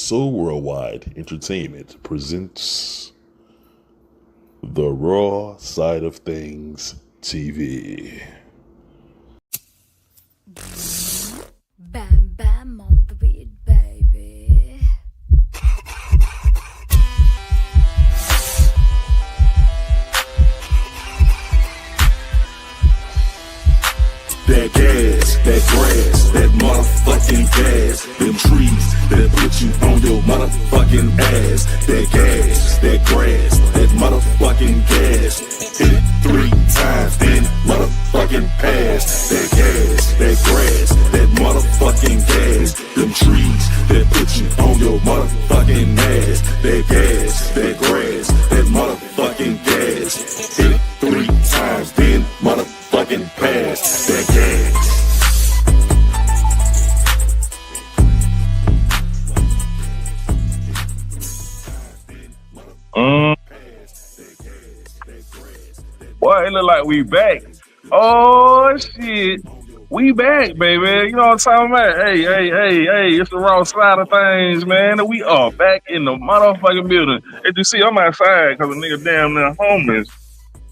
So Worldwide Entertainment presents The Raw Side of Things TV. Bam bam on the beat, baby. That gas, that grass, that motherfucking gas. Them trees that put you on your motherfucking ass. That gas, that grass, that motherfucking gas. Hit it 3 times, then motherfucking pass. That gas, that grass, that motherfucking gas. Them trees that put you on your motherfucking ass. That gas, that grass, that motherfucking gas. Hit it 3 times, then motherfucking pass. That gas. Boy, it look like we back. Oh shit, we back, baby. You know what I'm talking about? Hey, it's the raw side of things, man. We are back in the motherfucking building. As you see, I'm outside because a nigga damn near homeless.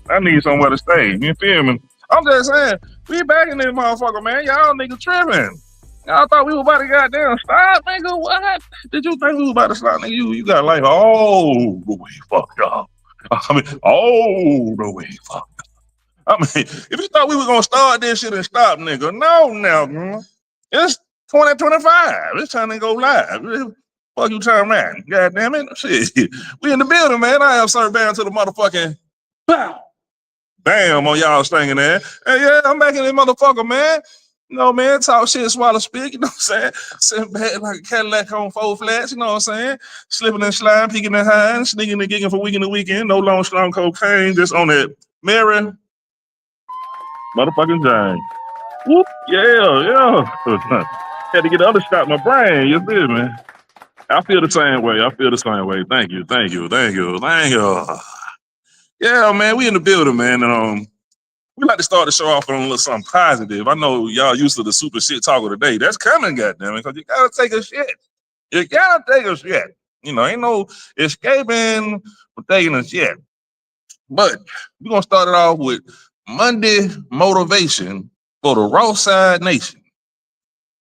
I need somewhere to stay. You feel me? I'm just saying, we back in this motherfucker, man. Y'all niggas tripping. Y'all thought we were about to goddamn stop, nigga. What? Did you think we was about to stop, nigga? You got like, oh, the way fucked up. I mean, oh, the way fucked up. I mean, if you thought we were gonna start this shit and stop, nigga, no. It's 2025. It's time to go live. Fuck you turn around. God damn it. Shit. We in the building, man. I have Sir Bam to the motherfucking pow. Bam on y'all stinging there. Hey, yeah, I'm back in this motherfucker, man. You know, man, talk shit, swallow spit, you know what I'm saying? Sitting back like a Cadillac on 4 flats, you know what I'm saying? Slipping and sliding, peeking and hiding, sneaking and gigging for weekend to weekend. No long, strong cocaine, just on that Mary motherfucking Jane. Whoop, yeah. Had to get the other shot in my brain, you feel me? I feel the same way. Thank you. Yeah, man, we in the building, man. And we like to start the show off on a little something positive. I know y'all used to the super shit talk of the day. That's coming, goddammit, because you gotta take a shit. You know, ain't no escaping from taking a shit. But we're gonna start it off with Monday motivation for the Raw Side Nation.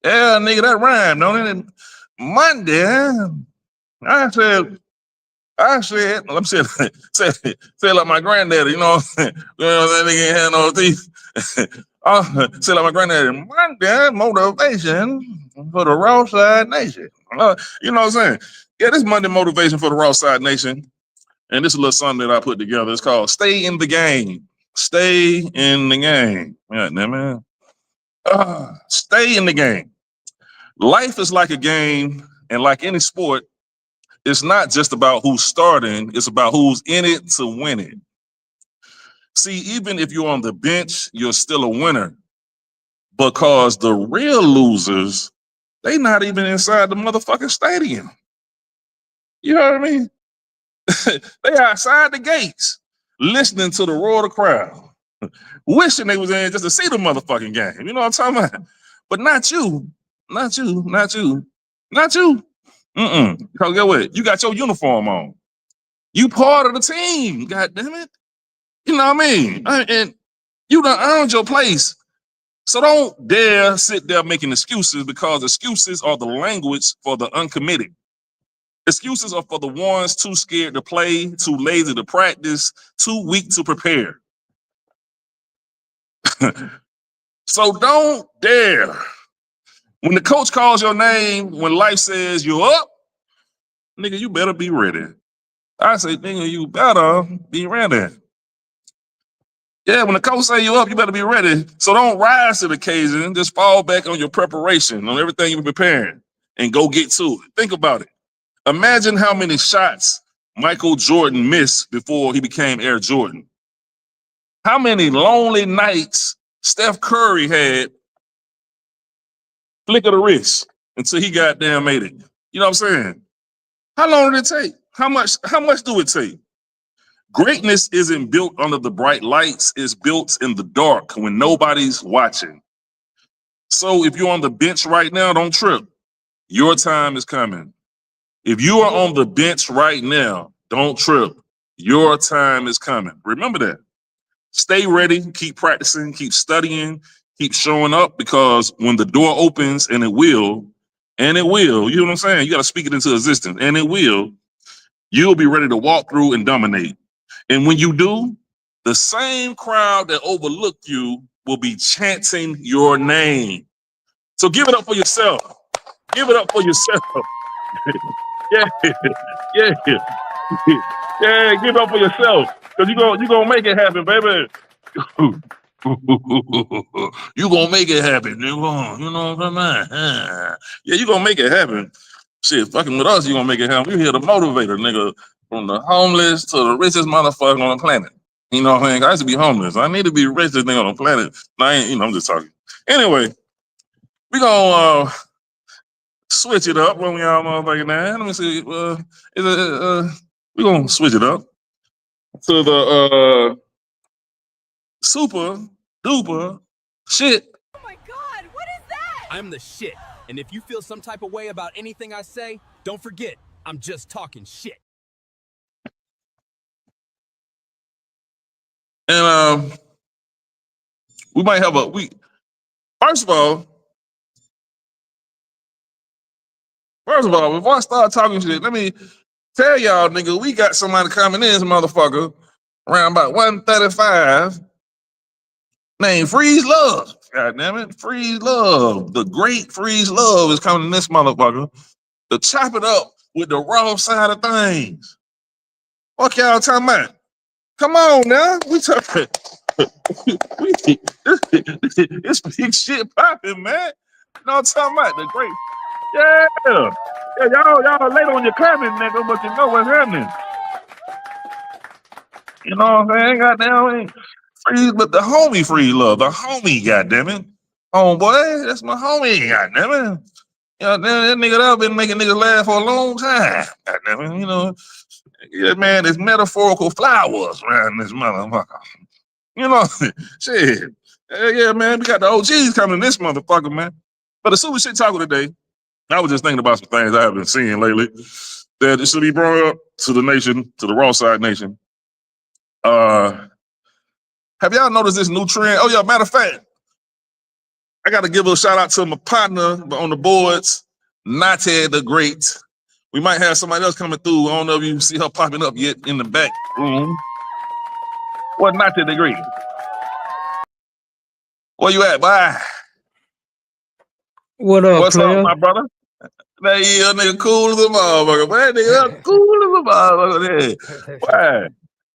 Yeah, nigga, that rhyme, don't it? Monday, I said, I'm saying, say like my granddaddy, you know, that nigga ain't had no teeth. Say like my granddaddy, Monday motivation for the Raw Side Nation. You know what I'm saying? Yeah, this Monday motivation for the Raw Side Nation. And this is a little something that I put together. It's called Stay in the Game. Stay in the game. Yeah, man. Stay in the game. Life is like a game, and like any sport, it's not just about who's starting, it's about who's in it to win it. See, even if you're on the bench, you're still a winner, because the real losers, they not even inside the motherfucking stadium. You know what I mean? They outside the gates, listening to the roar of the crowd, wishing they was in just to see the motherfucking game. You know what I'm talking about? But not you. Because get what? You got your uniform on. You part of the team. God damn it. You know what I mean? And you done earned your place. So don't dare sit there making excuses, because excuses are the language for the uncommitted. Excuses are for the ones too scared to play, too lazy to practice, too weak to prepare. So don't dare. When the coach calls your name, when life says you're up, nigga, you better be ready. I say, nigga, you better be ready. Yeah, when the coach say you up, you better be ready. So don't rise to the occasion. Just fall back on your preparation, on everything you've been preparing, and go get to it. Think about it. Imagine how many shots Michael Jordan missed before he became Air Jordan. How many lonely nights Steph Curry had, flick of the wrist, until he goddamn made it. You know what I'm saying? How long did it take? How much do it take? Greatness isn't built under the bright lights, it's built in the dark when nobody's watching. So if you're on the bench right now, don't trip. Your time is coming. If you are on the bench right now, don't trip. Your time is coming. Remember that. Stay ready, keep practicing, keep studying, keep showing up, because when the door opens, and it will, you know what I'm saying? You got to speak it into existence, and it will, you'll be ready to walk through and dominate. And when you do, the same crowd that overlooked you will be chanting your name. So give it up for yourself. Give it up for yourself. Yeah, yeah, yeah. Give it up for yourself, because you gonna make it happen, baby. You gonna make it happen, nigga. You know what I'm saying? Yeah, you gonna make it happen. Shit, fucking with us, you gonna make it happen. We here to motivate a nigga from the homeless to the richest motherfucker on the planet. You know what I'm saying? I used to be homeless. I need to be the richest nigga on the planet. I ain't, I'm just talking. Anyway, we gonna switch it up when we all motherfucking now. Let me see. We gonna switch it up to the super duper shit. Oh my God, what is that? I'm the shit. And if you feel some type of way about anything I say, don't forget, I'm just talking shit. And we might have first of all, before I start talking shit, let me tell y'all, nigga, we got somebody coming in, this motherfucker, around about 1:35, named Freeze Love. God damn it, Freeze Love. The great Freeze Love is coming in this motherfucker to chop it up with the raw side of things. Fuck y'all talking about? Come on now, we talking. It's big shit popping, man. You know what I'm talking about? The great. Yeah, y'all late on your comment, nigga, but you know what's happening. You know what I'm saying? Goddamn, Freeze, but the homie Freeze Love, the homie, goddammit. Homeboy, that's my homie, goddammit. You know, that nigga that been making niggas laugh for a long time. Goddammit, you know. Yeah, man, there's metaphorical flowers around this motherfucker. You know, shit. Yeah, man, we got the OGs coming in this motherfucker, man. But the super shit taco today, I was just thinking about some things I have been seeing lately that it should be brought up to the nation, to the Raw Side Nation. Have y'all noticed this new trend? Oh, yeah, matter of fact, I got to give a shout out to my partner on the boards, Nate the Great. We might have somebody else coming through. I don't know if you see her popping up yet in the back room. What Nate the Great? Where you at, boy? What up, What's player? up, my brother? That yeah, nigga cool as a motherfucker. Man, nigga cool as a motherfucker. Why?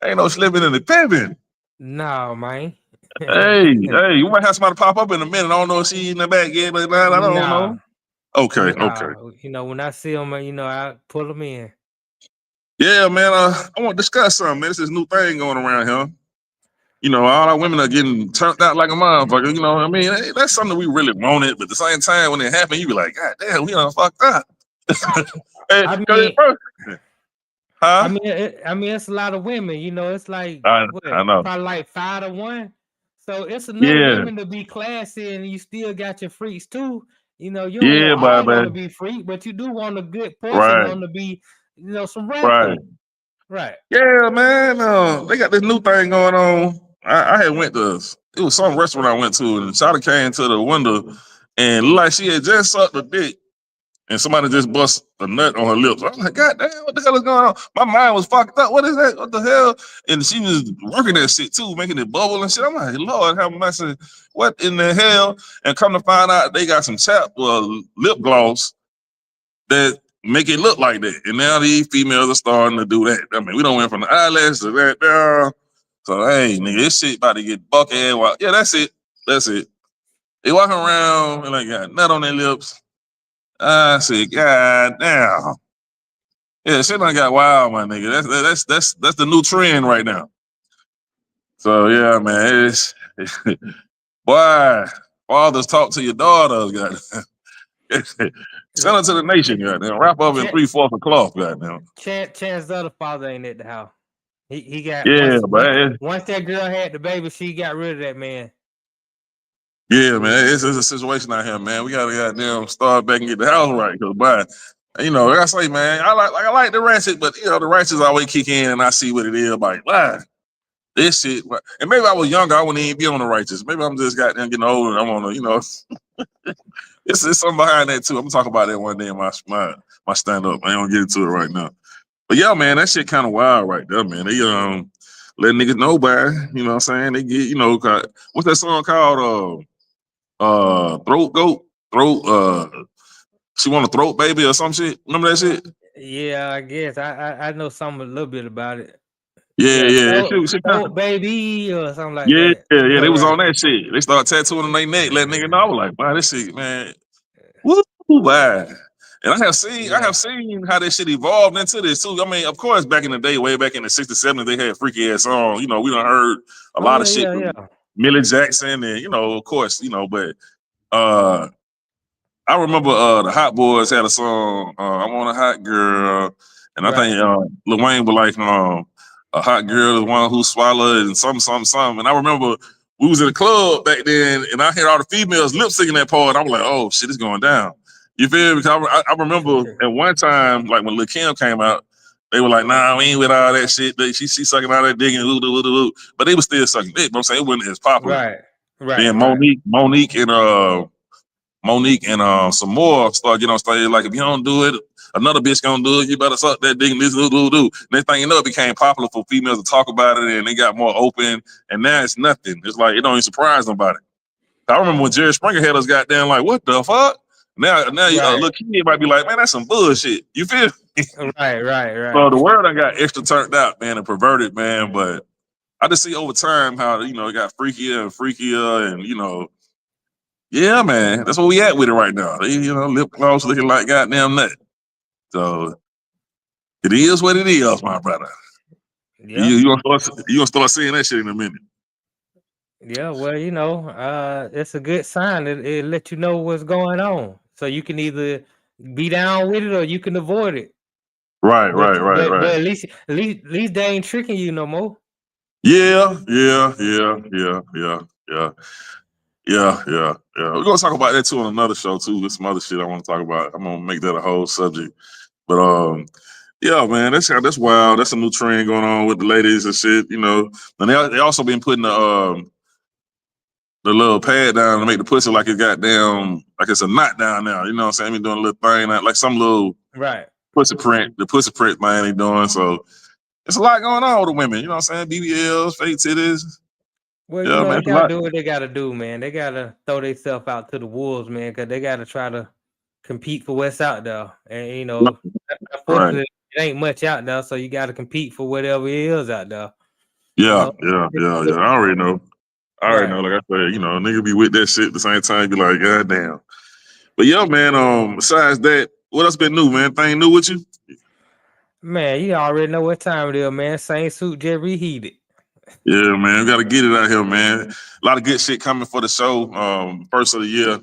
Ain't no slipping in the pimping. Nah, man. Hey, you might have somebody pop up in a minute. I don't know if she in the back yet, but I don't know. Okay. You know, when I see them, you know, I pull them in. Yeah, man. I want to discuss something, man. It's this new thing going around here. You know, all our women are getting turned out like a motherfucker. You know what I mean? Hey, that's something we really wanted, but at the same time, when it happened, you be like, God damn, we done fucked up. Hey, I mean, it's a lot of women. You know, it's like I know. probably like 5 to 1. So it's enough women to be classy, and you still got your freaks too. You know, you don't want to be freak, but you do want a good person on to be, you know, some rapper. Right. Yeah, man. They got this new thing going on. I had went to, it was some restaurant I went to, and Shawty came to the window and looked like she had just sucked a dick, and somebody just bust a nut on her lips. I was like, God damn, what the hell is going on? My mind was fucked up. What is that? What the hell? And she was working that shit too, making it bubble and shit. I'm like, Lord, have mercy. What in the hell? And come to find out, they got some lip gloss that make it look like that. And now these females are starting to do that. I mean, we don't went from the eyelash to that down. So, hey, nigga, this shit about to get bucket. Yeah, that's it. They walking around and like got nut on their lips. I said, God damn. Yeah, shit done got wild, my nigga. That's the new trend right now. So yeah, man, it's boy, fathers talk to your daughters, goddamn. Send her to the nation, goddamn. Wrap up in 3/4 of cloth, goddamn. Chance the other father ain't at the house. He got once that girl had the baby, she got rid of that man. Yeah, man, it's a situation out here, man. We gotta goddamn start back and get the house right, cause You know, like I say, man, I like the ratchet, but you know, the ratchets always kick in, and I see what it is. Like, wow, this shit. And maybe I was younger, I wouldn't even be on the righteous. Maybe I'm just goddamn getting older. And I'm on the, you know, it's something behind that too. I'm gonna talk about that one day in my stand up. I ain't gonna get into it right now. But yeah, man, that shit kind of wild right there, man. They let niggas know by, you know what I'm saying? They get, you know, what's that song called? Throat Goat, she want a throat baby or some shit. Remember that shit? Yeah, I guess I know a little bit about it. Yeah. Throat baby or something like that. Yeah. They was right. on that shit. They started tattooing on their neck, letting nigga know. I was like, wow, this shit, man. Woo, wow. And I have seen how this shit evolved into this too. I mean, of course, back in the day, way back in the 60s, 70s, they had freaky ass songs. You know, we done heard a lot of shit from Millie Jackson, and you know, of course, you know, but I remember the Hot Boys had a song, I Want a Hot Girl, and I think Lil Wayne was like, a hot girl is one who swallowed and something. And I remember we was in the club back then, and I heard all the females lip syncing that part. I was like, oh shit, it's going down. You feel me? Because I remember at one time, like when Lil Kim came out, they were like, nah, we ain't with all that shit. She sucking all that dick and but they was still sucking dick. But I'm saying it wasn't as popular. Right. Then Monique and some more start getting on stage like, if you don't do it, another bitch gonna do it. You better suck that dick and this do. Next thing you know, it became popular for females to talk about it, and they got more open. And now it's nothing. It's like it don't even surprise nobody. I remember when Jerry Springer had us goddamn like, what the fuck? Now, little kid might be like, man, that's some bullshit. You feel me? Right. So the world I got extra turned out, man, and perverted, man. But I just see over time how, you know, it got freakier, and you know. Yeah, man, that's where we at with it right now. You know, lip gloss looking like goddamn nut. So it is what it is, my brother. Yeah. You gonna start seeing that shit in a minute. Yeah, well, you know, it's a good sign. It let you know what's going on, so you can either be down with it or you can avoid it. Right. But at least they ain't tricking you no more. Yeah. We're gonna talk about that too on another show too. There's some other shit I want to talk about. I'm gonna make that a whole subject. But yeah, man, that's wild. That's a new trend going on with the ladies and shit, you know. And they also been putting the little pad down to make the pussy like it goddamn like it's a knot down now. You know what I'm saying? They doing a little thing like some little pussy print. The pussy print man they doing. So it's a lot going on with the women. You know what I'm saying? BBLs, fake titties. Well, you know, man, they gotta do what they gotta do, man. They gotta throw themselves out to the wolves, man, because they gotta try to compete for what's out there. And you know, unfortunately, it ain't much out there, so you gotta compete for whatever it is out there. Yeah. I already know. Like I said, you know, nigga be with that shit at the same time, be like, God damn. But yeah, man, besides that, what else been new, man? Anything new with you? Man, you already know what time it is, man. Same suit, just reheated. Yeah, man, we got to get it out here, man. A lot of good shit coming for the show. First of the year,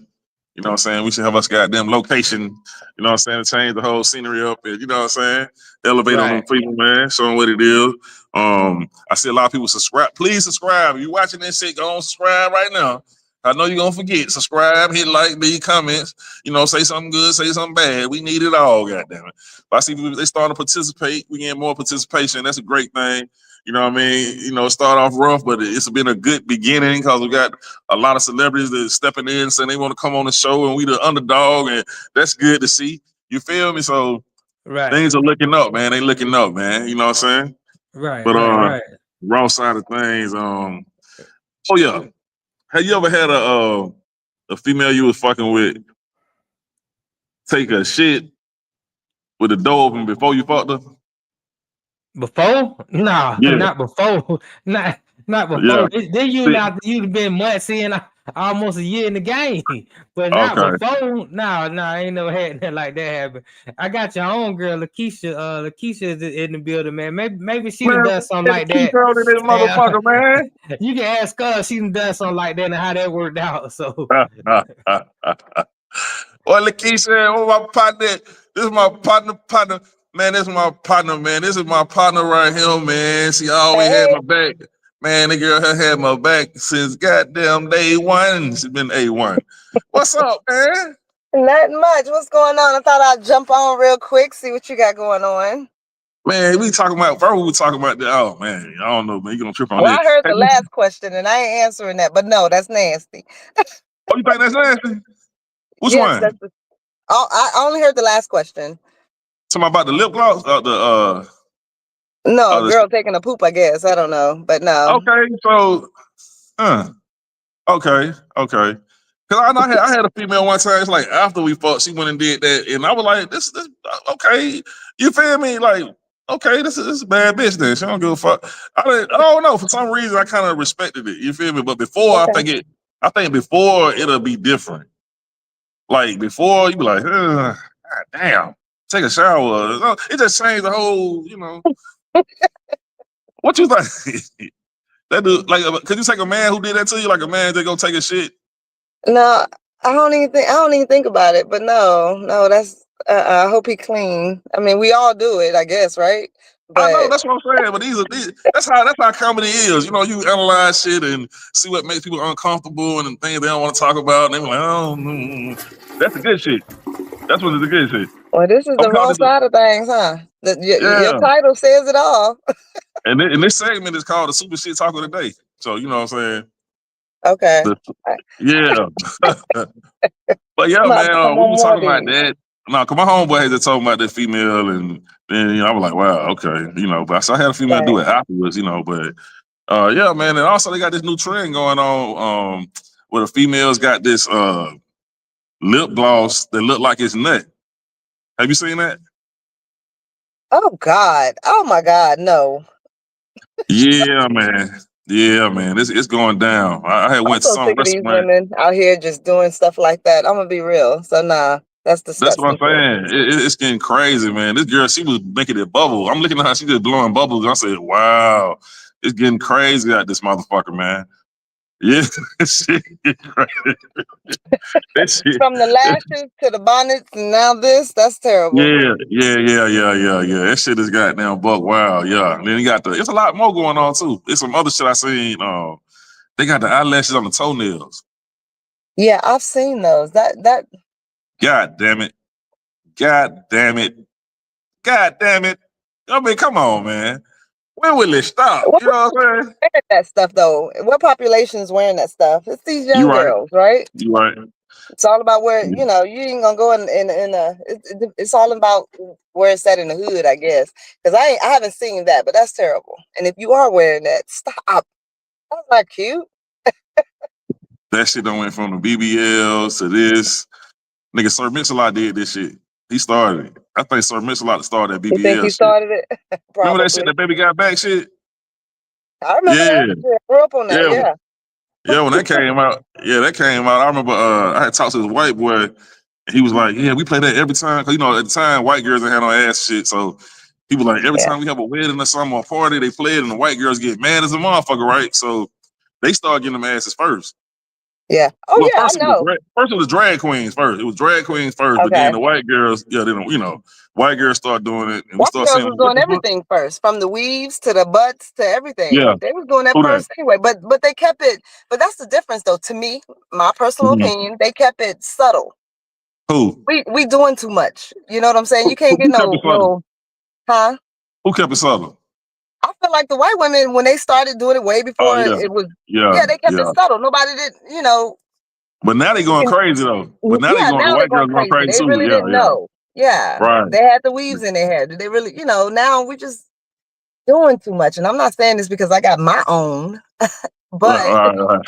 you know what I'm saying? We should have us goddamn location, you know what I'm saying, to change the whole scenery up and, you know what I'm saying, elevate on them people, man, show them what it is. I see a lot of people subscribe. Please subscribe. If you're watching this shit, go on subscribe right now. I know you're going to forget. Subscribe, hit like, leave comments, you know, say something good, say something bad. We need it all, goddamn it. But I see people, they starting to participate. We get more participation. That's a great thing. You know what I mean? You know, start off rough, but it's been a good beginning because we got a lot of celebrities that are stepping in saying they want to come on the show and we the underdog, and that's good to see. You feel me? So things are looking up, man. They looking up, man. You know what I'm saying? Right. Wrong side of things. Oh yeah. Have you ever had a female you was fucking with take a shit with the door open before you fucked her? Before? No, not before. Not before. Yeah. Then you've been months in, almost a year in the game. But not before. No, I ain't never had nothing like that happen. I got your own girl, Lakeisha. Lakeisha is in the building, man. Maybe she done done something like that. This motherfucker, man. You can ask her if she done done something like that and how that worked out. So well, Lakeisha, my partner. This is my partner. Man, this is my partner, man. This is my partner right here, man. She always had my back. Man, the girl had my back since goddamn day one. She's been A1. What's up, man? Nothing much. What's going on? I thought I'd jump on real quick, see what you got going on. Man, we talking about, bro, we talking about that. Oh, man, I don't know, man. You gonna trip on Well, it. I heard the last question, and I ain't answering that, but no, that's nasty. Oh, you think that's nasty? Which yes, one? I only heard the last question. Talking about the lip gloss? No, girl taking a poop, I guess. I don't know, but no. Okay, so, okay. Cause I had a female one time. It's like after we fought, she went and did that, and I was like, "This okay." You feel me? Like, okay, this is a bad bitch. Then she don't give a fuck. I don't know. For some reason, I kind of respected it. You feel me? But before, Okay. I think before it'll be different. Like before, you be like, God damn, take a shower. It just changed the whole. What you think? That dude, like, could you take a man who did that to you? Like a man that go take a shit? No, I don't even think about it. But no, that's. I hope he clean. I mean, we all do it, I guess, right? But I know, that's what I'm saying. But these that's how comedy is. You analyze shit and see what makes people uncomfortable and things they don't want to talk about. And they're like, oh, that's the good shit. That's what is the good shit. Well, this is the wrong side of things, huh? Your title says it all. And this segment is called the Super Shit Talk of the Day. So you know what I'm saying? Okay. Yeah. But yeah, man, we were talking about that. No, cause my homeboy had to talk about that female, and then I was like, wow, okay, But so I had a female do it afterwards, But yeah, man, and also they got this new trend going on, where the females got this lip gloss that look like it's nut. Have you seen that? Oh God! Oh my God! No. Yeah, man. Yeah, man. It's going down. I had went to some sick of these women out here just doing stuff like that. I'm gonna be real. So nah, that's disgusting. That's what I'm saying. It's getting crazy, man. This girl, she was making it bubble. I'm looking at her, she just blowing bubbles. And I said, wow, it's getting crazy out this motherfucker, man. Yeah, shit crazy. From the lashes to the bonnets and now that's terrible. Yeah. That shit is goddamn buck wild, yeah. And then you got it's a lot more going on too. It's some other shit I seen. They got the eyelashes on the toenails. Yeah, I've seen those. That God damn it. I mean, come on, man. When will it stop? You know what I'm saying? That stuff though. What population is wearing that stuff? It's these young girls, right? You right. It's all about where you ain't gonna go in it's all about where it's at in the hood, I guess. Because I haven't seen that, but that's terrible. And if you are wearing that, stop. That's not cute. That shit done went from the BBLs to this. Nigga, Sir Mix-a-Lot did this shit. He started it. I think Sir Mix-a-Lot started that BBL. You think he started it? Remember that shit, that Baby Got Back shit? I remember that. I grew up on that, Yeah, when that came out, I remember I had talked to this white boy, and he was like, yeah, we play that every time. Cause at the time, white girls didn't have no ass shit. So he was like, every time we have a wedding or something or a party, they play it and the white girls get mad as a motherfucker, right? So they started getting them asses first. Yeah. Oh, well, yeah, I know. First it was drag queens first. It was drag queens first, but then the white girls, white girls start doing it. And white girls was doing everything first, from the weaves to the butts to everything. Yeah. They was doing that first anyway, but they kept it. But that's the difference, though. To me, my personal opinion, they kept it subtle. Who? We doing too much. You know what I'm saying? You can't get no. Huh? Who kept it subtle? I feel like the white women, when they started doing it way before it was, they kept it subtle. Nobody did, But now they going crazy though. But now the white girls going crazy too. They really didn't know. Yeah, right. They had the weaves in their hair. Did they really, now we just doing too much. And I'm not saying this because I got my own, but but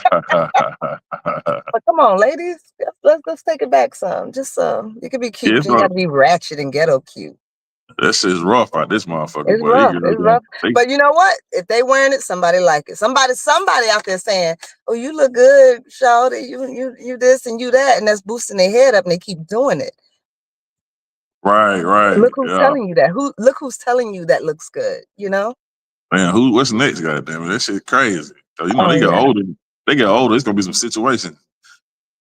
come on, ladies, let's take it back some. Just you could be cute. You got to be ratchet and ghetto cute. That shit's rough out this motherfucker. It's rough. It's rough. But you know what? If they wearing it, somebody like it. Somebody out there saying, "Oh, you look good, shawty. You this and you that," and that's boosting their head up, and they keep doing it. Right. Look who's telling you that. Look who's telling you that looks good. Man, what's next? Goddamn it, that shit crazy. So, they get older. They get older. It's gonna be some situation.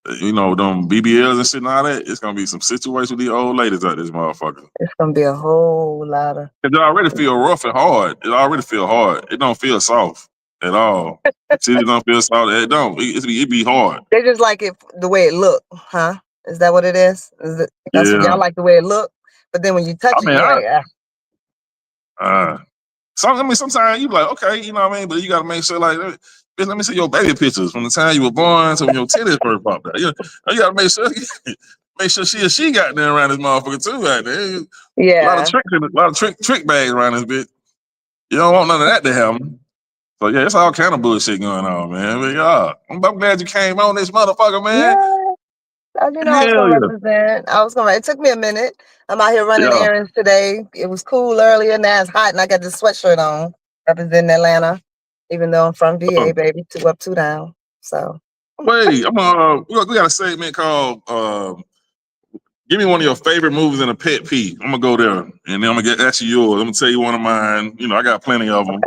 Them BBLs and shit and all that, it's gonna be some situations with these old ladies out this motherfucker. It's gonna be a whole lot of. It already feel rough and hard. It already feel hard. It don't feel soft at all. See, it don't feel soft. It don't. It be hard. They just like it the way it look, huh? Is that what it is? Is it because y'all like the way it look, but then when you touch it, you're like, sometimes you be like, okay, you know what I mean, but you gotta make sure, like, bitch, let me see your baby pictures from the time you were born to when your titties first popped out. You gotta make sure she got there around this motherfucker too, right there. Yeah, a lot of trick bags around this bitch. You don't want none of that to happen. So yeah, it's all kind of bullshit going on, man. But I'm glad you came on this motherfucker, man. Yeah, I was gonna represent. It took me a minute. I'm out here running errands today. It was cool earlier. Now it's hot, and I got this sweatshirt on, representing Atlanta. Even though I'm from VA, baby, 2 up, 2 down. So wait, we got a segment called give me one of your favorite movies and a pet peeve. I'm gonna go there, and then I'm gonna ask you yours. I'm gonna tell you one of mine. You know, I got plenty of them.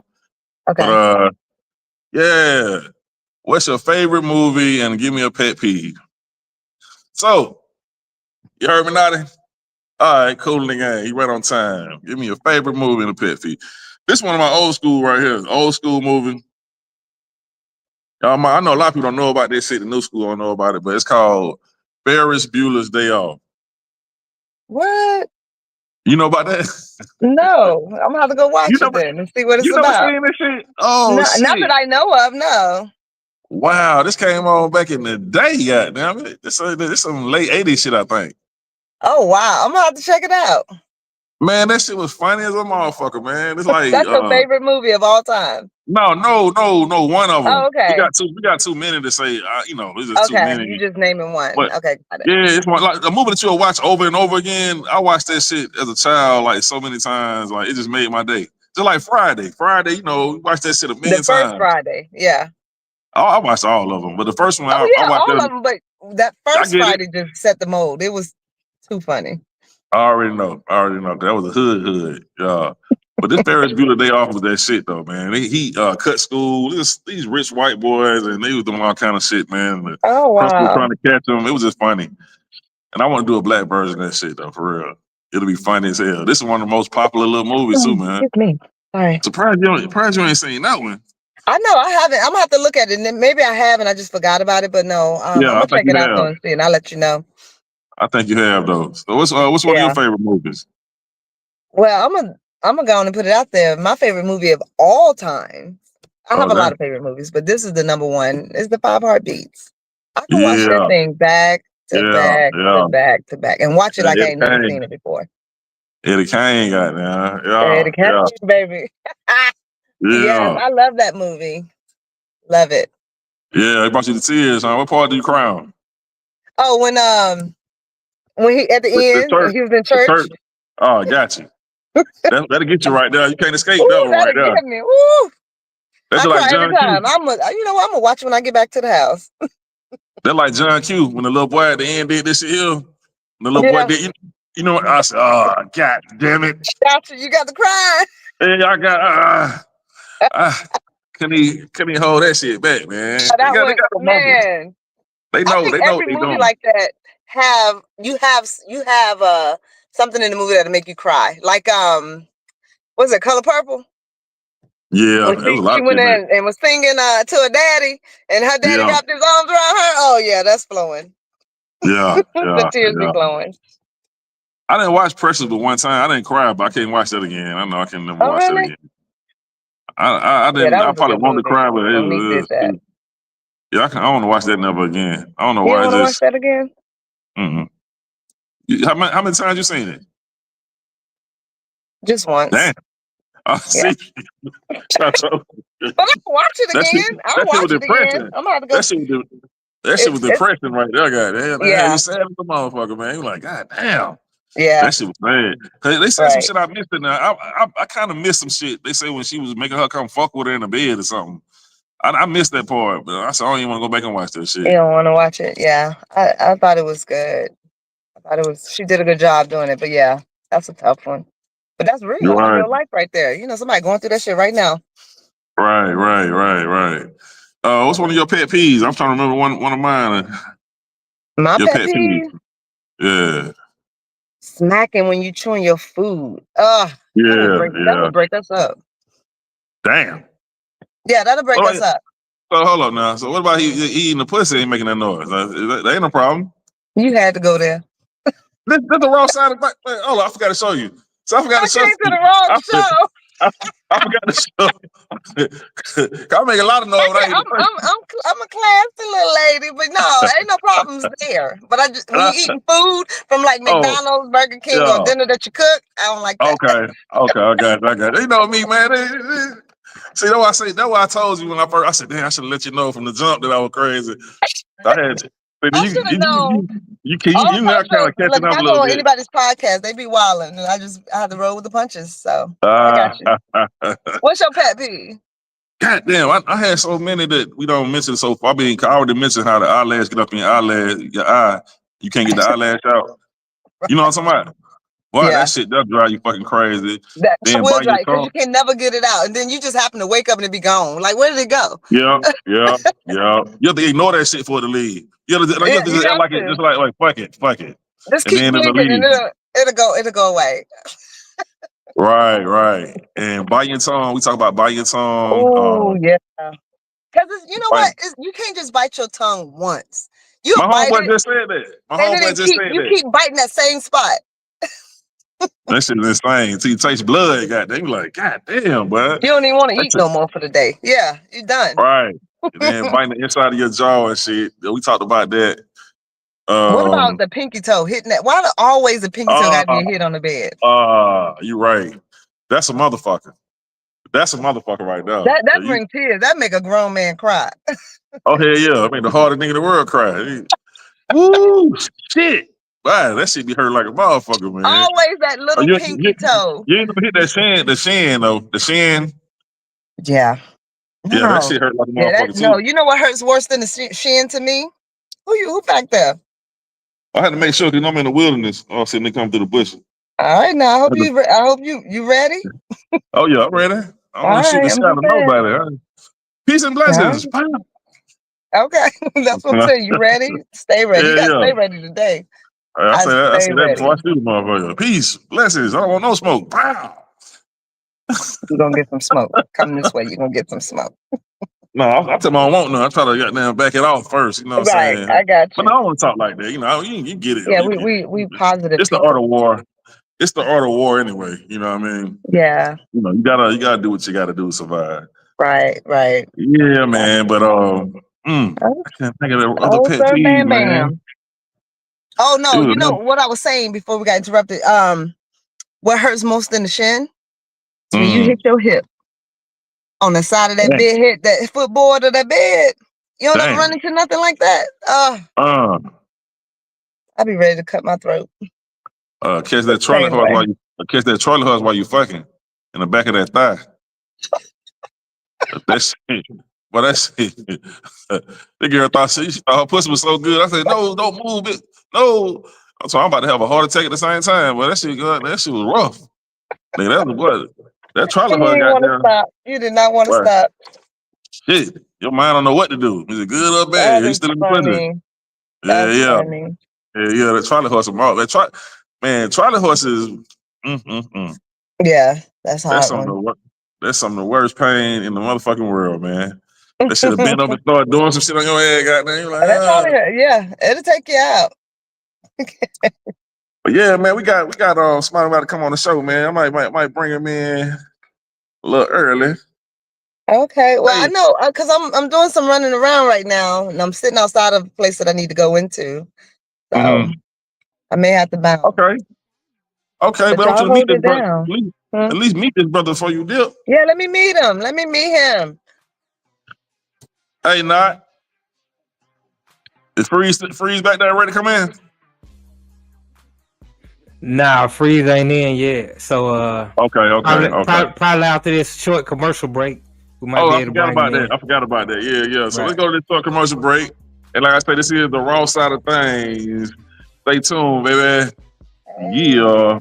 Okay. But yeah, what's your favorite movie and give me a pet peeve? So, you heard me, Naughty? All right, cool in the game. You right on time. Give me your favorite movie and a pet peeve. This one of my old school right here. Old school movie. I know a lot of people don't know about this shit. The new school don't know about it, but it's called Ferris Bueller's Day Off. What? You know about that? No, I'm gonna have to go watch it then and see what it's about. You never seen this shit? Oh, no, shit. Not that I know of, no. Wow, this came on back in the day, goddamn it. This some late 80s shit, I think. Oh, wow. I'm gonna have to check it out. Man, that shit was funny as a motherfucker, man. It's like that's your favorite movie of all time. No, one of them. Oh, okay. We got too many to say. It's just too many. You just naming one. But, okay, got it. Yeah, it's one, like a movie that you'll watch over and over again. I watched that shit as a child like so many times. Like it just made my day. Just like Friday, watch that shit a million times. The first Friday, yeah. I watched all of them, but the first one, I watched all of them. But that first Friday just set the mold. It was too funny. I already know. That was a hood. Yeah. But this Ferris Bueller Day Off was that shit though, man. He cut school. These rich white boys, and they was doing all kind of shit, man. Oh wow! Principal trying to catch them. It was just funny. And I want to do a black version of that shit though, for real. It'll be funny as hell. This is one of the most popular little movies too, man. It's me. All right. Surprised you ain't seen that one. I know I haven't. I'm gonna have to look at it. And maybe I have, and I just forgot about it. But no, I'm gonna check it out and see, and I'll let you know. I think you have though. So what's one of your favorite movies? Well, I'm gonna go on and put it out there. My favorite movie of all time. I have a lot of favorite movies, but this is the number one. Is the 5 Heartbeats. I can watch that thing back to back to back to back and watch it like I ain't never seen it before. Eddie Kane got now. Eddie Kane, baby. Yes, I love that movie. Love it. Yeah, it brought you to tears, huh? What part do you cry on? Oh, when he at the end, he was in church. Oh, I got you. That'll get you right there. You can't escape that one right there. Get me. Woo. That's like John every time. I'm gonna watch it when I get back to the house. That's like John Q. When the little boy at the end did this shit here. The little boy did. You know what? I said, oh, God damn it. Gotcha. You got to cry. Hey, I got. Couldn't he hold that shit back, man? They know. Every movie like that you have something in the movie that'll make you cry. Like what's it, Color Purple? Yeah, she went in and was singing to her daddy, and her daddy wrapped his arms around her. Oh yeah, that's flowing. Yeah, the tears be flowing. I didn't watch Precious, but one time I didn't cry, but I can't watch that again. I know I can never watch that again. I didn't. I probably wanted to cry, but I want to watch that never again. I don't know why. You want to watch that again? How many times you seen it? Just once. Damn. See. But I can watch it again. I'll watch it again. I'm gonna have to go. That shit was depressing right there, goddamn. Yeah, you sad as a motherfucker, man. You like, God damn. Yeah, that shit was bad. They said some shit I missed in there. I kind of missed some shit. They say when she was making her come fuck with her in the bed or something. I missed that part, but I said I don't even want to go back and watch that shit. You don't want to watch it, yeah. I thought it was good. She did a good job doing it, but yeah, that's a tough one. But that's real, real life right there. You know, somebody going through that shit right now. Right. What's one of your pet peeves? I'm trying to remember one of mine. My pet peeve? Yeah. Smacking when you chewing your food. That would break us up. Damn. Yeah, that'll break us up. So hold up now. So what about he eating the pussy ain't making that noise? That ain't no problem. You had to go there. This the raw side of my. Oh, I forgot to show you. So I forgot to show you. To the wrong show. I forgot to show. I make a lot of noise. I'm a classy little lady, but no, ain't no problems there. But I just when you eating food from like McDonald's, Burger King, or dinner that you cook, I don't like that. Okay, I got it. You know me, man. See, that's why I told you when I said, damn, I should let you know from the jump that I was crazy. I had to. I should have known. You not kind of catching up a little bit. Anybody's podcast, they be wilding, and I had to roll with the punches. So I got you. What's your pet peeve? God damn, I had so many that we don't mention so far. I already mentioned how the eyelash get up in your eye. You can't get the eyelash out. You know what I'm talking about? Wow, that shit does drive you fucking crazy. That will drive because you can never get it out, and then you just happen to wake up and it be gone. Like, where did it go? Yeah. You have to ignore that shit for it to leave. You have to just act like it, just like fuck it. Just keep blinking and it'll go away. Right. And bite your tongue. We talk about bite your tongue. Oh yeah. Because you know what? You can't just bite your tongue once. My homeboy just said that. You keep biting that same spot. That shit is insane. Till you taste blood, goddamn. You like, goddamn, bud. You don't even want to eat no more for the day. Yeah, you're done. Right. And then biting the inside of your jaw and shit. We talked about that. What about the pinky toe hitting that? Why always the pinky toe got to be hit on the bed? You're right. That's a motherfucker. That's a motherfucker right now. That brings tears. That make a grown man cry. Oh hell yeah! I mean, the hardest nigga in the world cry. Woo shit! Wow, that shit be hurt like a motherfucker, man. Always that little pinky toe. You ain't gonna hit the shin though. The shin. Yeah. Yeah, that shit hurt like a motherfucker too. No, you know what hurts worse than the shin to me? Who back there? I had to make sure because I'm in the wilderness. Oh, sitting they come through the bushes. All right, now I hope you ready. Oh yeah, I'm ready. I don't want to shoot the shot of nobody. Peace and blessings. Yeah. Okay, that's what I'm saying. You ready? Stay ready. You gotta stay ready today. I say that before I shoot the motherfucker. Peace, blessings. I don't want no smoke. Wow. You're gonna get some smoke. Come this way, you're gonna get some smoke. No, I tell them I don't want none. I try to goddamn back it off first. You know what I'm saying? I got you. But I don't want to talk like that. You know, you get it. Yeah, we positive. It's the art of war. It's the art of war anyway. You know what I mean? Yeah. You know, you gotta do what you gotta do to survive. Right. Yeah, man. But I can't think of the other pet peeve, man. Oh no, you know what I was saying before we got interrupted. What hurts most in the shin? So when you hit your hip on the side of that bed, hit that footboard of that bed. You don't ever run into nothing like that. I'd be ready to cut my throat. Catch that trolley horse while you fucking in the back of that thigh. That's it. Well, that's it. The girl thought her pussy was so good. I said, no, don't move it. No. So I'm about to have a heart attack at the same time. But that shit was rough. Nigga, that was what? That trolley horse got there. You did not want to stop. Shit. Your mind don't know what to do. Is it good or bad? You still in the pussy. Yeah. Funny. Yeah, that trolley horse is more. Trolley horses. Yeah, that's hard. That's some of the worst pain in the motherfucking world, man. That should have been up and start doing some shit on your head, goddamn. Yeah, it'll take you out. But yeah, man, we got somebody about to come on the show, man. I might bring him in a little early. Okay, well, I know because I'm doing some running around right now, and I'm sitting outside of a place that I need to go into, so I may have to bounce. Okay, but don't you meet this brother? At least meet this brother before you dip. Yeah, let me meet him. Hey, Not. Is Freeze back there ready to come in? Nah, Freeze ain't in yet. So okay. Probably after this short commercial break, we might be able to bring him in. I forgot about that. Yeah. So let's go to this short commercial break. And like I said, this is the raw side of things. Stay tuned, baby. Yeah.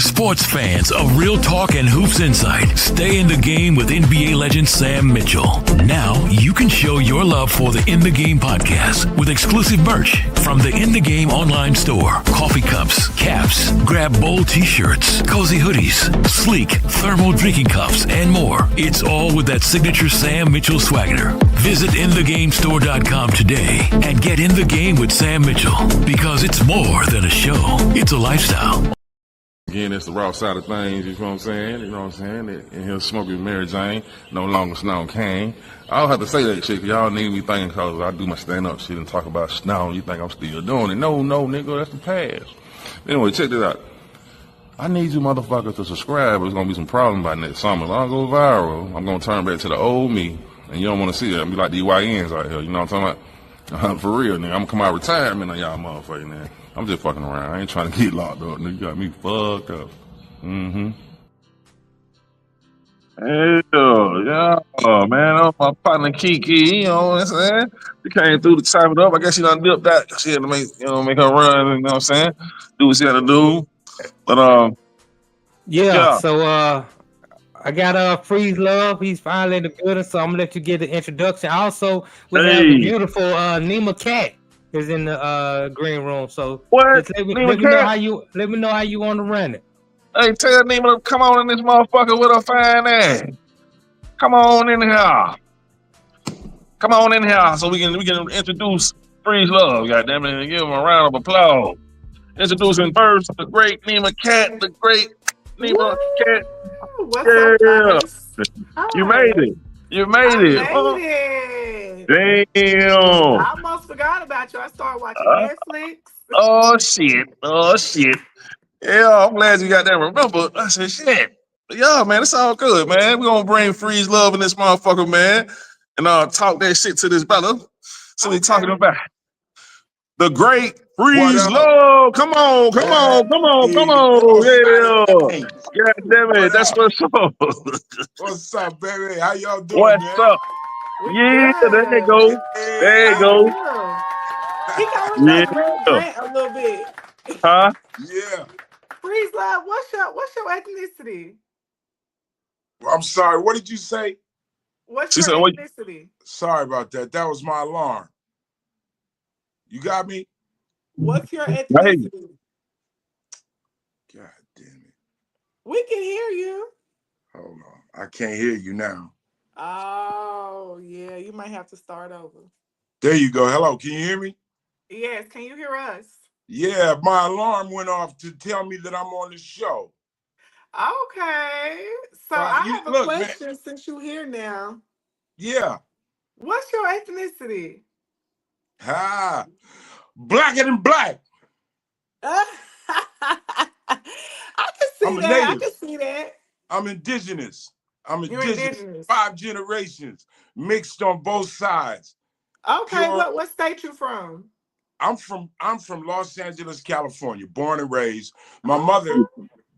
Sports fans of Real Talk and Hoops Insight, stay in the game with NBA legend Sam Mitchell. Now you can show your love for the In the Game podcast with exclusive merch from the In the Game online store. Coffee cups, caps, grab bold t-shirts, cozy hoodies, sleek thermal drinking cups, and more. It's all with that signature Sam Mitchell swagger. Visit InTheGameStore.com today and get in the game with Sam Mitchell, because it's more than a show. It's a lifestyle. Again, it's the raw side of things, you know what I'm saying? You know what I'm saying? And he'll smoke with Mary Jane, no longer Snow Kane. I don't have to say that shit, 'cause y'all need me thinking, because I do my stand-up shit and talk about Snow. You think I'm still doing it. No, nigga, that's the past. Anyway, check this out. I need you motherfuckers to subscribe. There's going to be some problems by next summer. If I don't go viral, I'm going to turn back to the old me. And you don't want to see that. I'm be like these YNs out here. You know what I'm talking about? For real, nigga. I'm going to come out of retirement on y'all motherfuckers, man. I'm just fucking around. I ain't trying to get locked up, nigga. You got me fucked up. Hell, yeah, man. My partner Kiki, you know what I'm saying? She came through to chop it up. I guess she done dipped that. She had to make her run, you know what I'm saying? Do what she had to do. But, yeah. So, I got Freeze Love. He's finally in the building, so I'm gonna let you get the introduction. Also, we have the beautiful Nima Cat is in the green room. So what? Let me know how you want to run it. Hey, tell Nima to come on in this motherfucker with a fine ass. Come on in here. Come on in here so we can introduce Freeze Love, goddammit, and give him a round of applause. Introducing first the great Nima Cat, the great Nima Cat. What's up, guys? You made it. You made it. Damn. I almost forgot about you. I started watching Netflix. Oh shit. Yeah, I'm glad you got that. Remember, I said shit. Yeah, man, it's all good, man. We're gonna bring Freeze Love in this motherfucker, man, and talk that shit to this brother. So we talking about the great Freeze Love. Come on. Yeah. God damn it. That's what's up. What's up, baby? How y'all doing? What's up? Yeah, there you go. There you go. He got a little bit. Huh? Yeah. Freeze Love, what's your ethnicity? I'm sorry. What did you say? What's your ethnicity? Sorry about that. That was my alarm. You got me? What's your ethnicity? God damn it. We can hear you. Hold on. I can't hear you now. Oh, yeah. You might have to start over. There you go. Hello. Can you hear me? Yes. Can you hear us? Yeah. My alarm went off to tell me that I'm on the show. Okay. So I have a question, man, since you're here now. Yeah. What's your ethnicity? Blacker than black. I can see that. I can see that. I'm indigenous. I'm indigenous. 5 generations mixed on both sides. Okay, what state you from? I'm from Los Angeles, California, born and raised. My mother,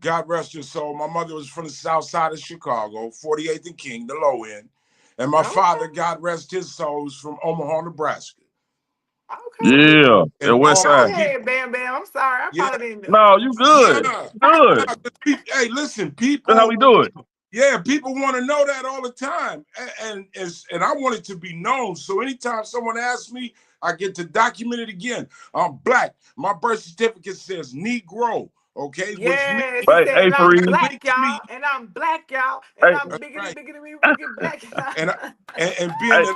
God rest her soul, my mother was from the south side of Chicago, 48th and King, the low end. And my father, God rest his soul, was from Omaha, Nebraska. Okay. Yeah, the west side. Hey, Bam. I'm sorry. I probably didn't. No, you good. Good. Hey, listen, people. That's how we do it. Yeah, people want to know that all the time, and I want it to be known. So anytime someone asks me, I get to document it again. I'm black. My birth certificate says Negro. Okay. Yes. Hey, and I'm black, y'all. And I'm black, y'all. And I'm biggity black, y'all. And being that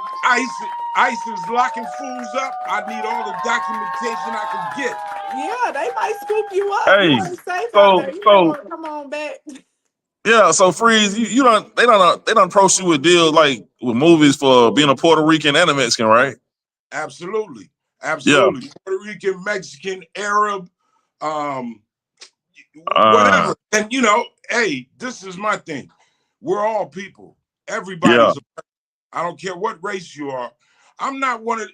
ICE is locking fools up, I need all the documentation I can get. Yeah, they might scoop you up. Hey, come on back. Yeah, so Freeze, they don't approach you with deals like with movies for being a Puerto Rican and a Mexican, right? Absolutely. Yeah. Puerto Rican, Mexican, Arab, whatever. And hey, this is my thing. We're all people. Everybody's I don't care what race you are. I'm not one of,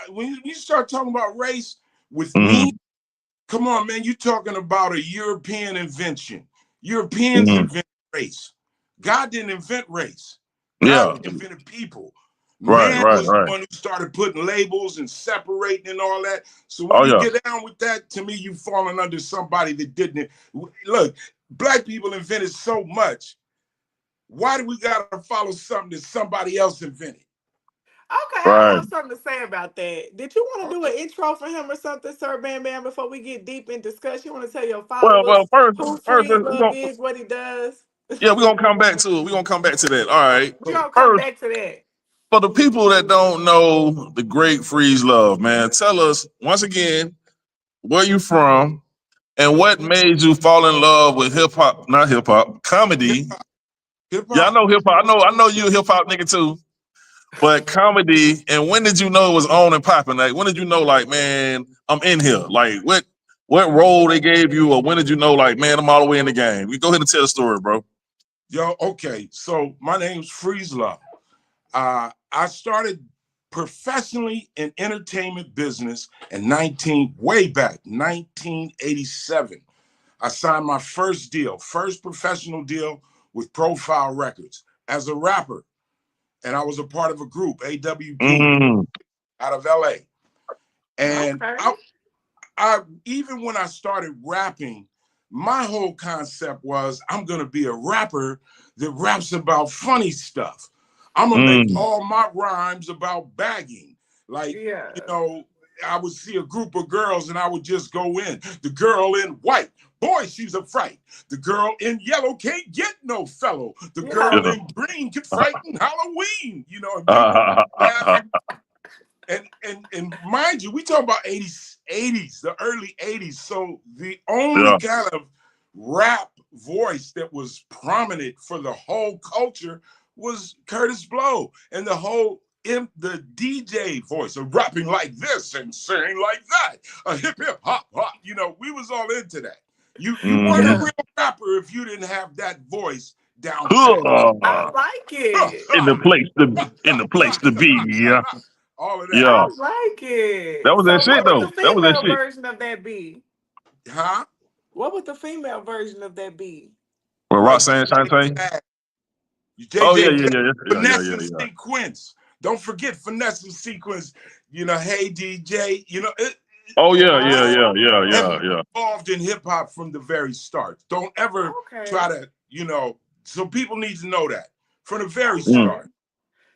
when you start talking about race with me, come on, man, you're talking about a European invention. Europeans invented race. God didn't invent race. God invented people. Man was the one who started putting labels and separating and all that. So when you get down with that, to me, you falling under somebody that didn't. Look, black people invented so much. Why do we gotta follow something that somebody else invented? Okay, I have something to say about that. Did you want to do an intro for him or something, Sir Bam Bam, before we get deep in discussion? You want to tell your followers who Freeze-Love is, what he does? Yeah, we're gonna come back to it. We're gonna come back to that. All right. We're gonna come back to that. For the people that don't know the great Freeze-Love, man, tell us once again where you from and what made you fall in love with comedy. Hip-hop. Yeah, I know hip-hop. I know you a hip-hop nigga too. But comedy, and when did you know it was on and popping? Like, when did you know, like, man, I'm in here? Like, what role they gave you, or when did you know, like, man, I'm all the way in the game? We go ahead and tell the story, bro. Yo, okay. So my name's Freeze-Love. I started professionally in entertainment business in way back, 1987. I signed my first professional deal with Profile Records as a rapper. And I was a part of a group, AWP, out of LA. And I even when I started rapping, my whole concept was I'm gonna be a rapper that raps about funny stuff. I'm gonna make all my rhymes about bagging. Like, you know, I would see a group of girls and I would just go in. The girl in white, boy, she's a fright. The girl in yellow can't get no fellow. The girl in green can frighten Halloween. You know, and mind you, we talk about 80s, the early 80s. So the only kind of rap voice that was prominent for the whole culture was Curtis Blow, and the DJ voice of rapping like this and saying like that, a hip hop. You know, we was all into that. You weren't a real rapper if you didn't have that voice down. I like it. In the place to be. Yeah. All of that. I like it. That was that shit though. That was that shit. Version of that be? Huh? What would the female version of that be? Well, Roxanne Shante. Finesse and Sequence. Don't forget Finesse and Sequence. You know, Hey DJ. You know. Yeah. Involved in hip hop from the very start. Don't ever try to, you know. So people need to know that from the very start.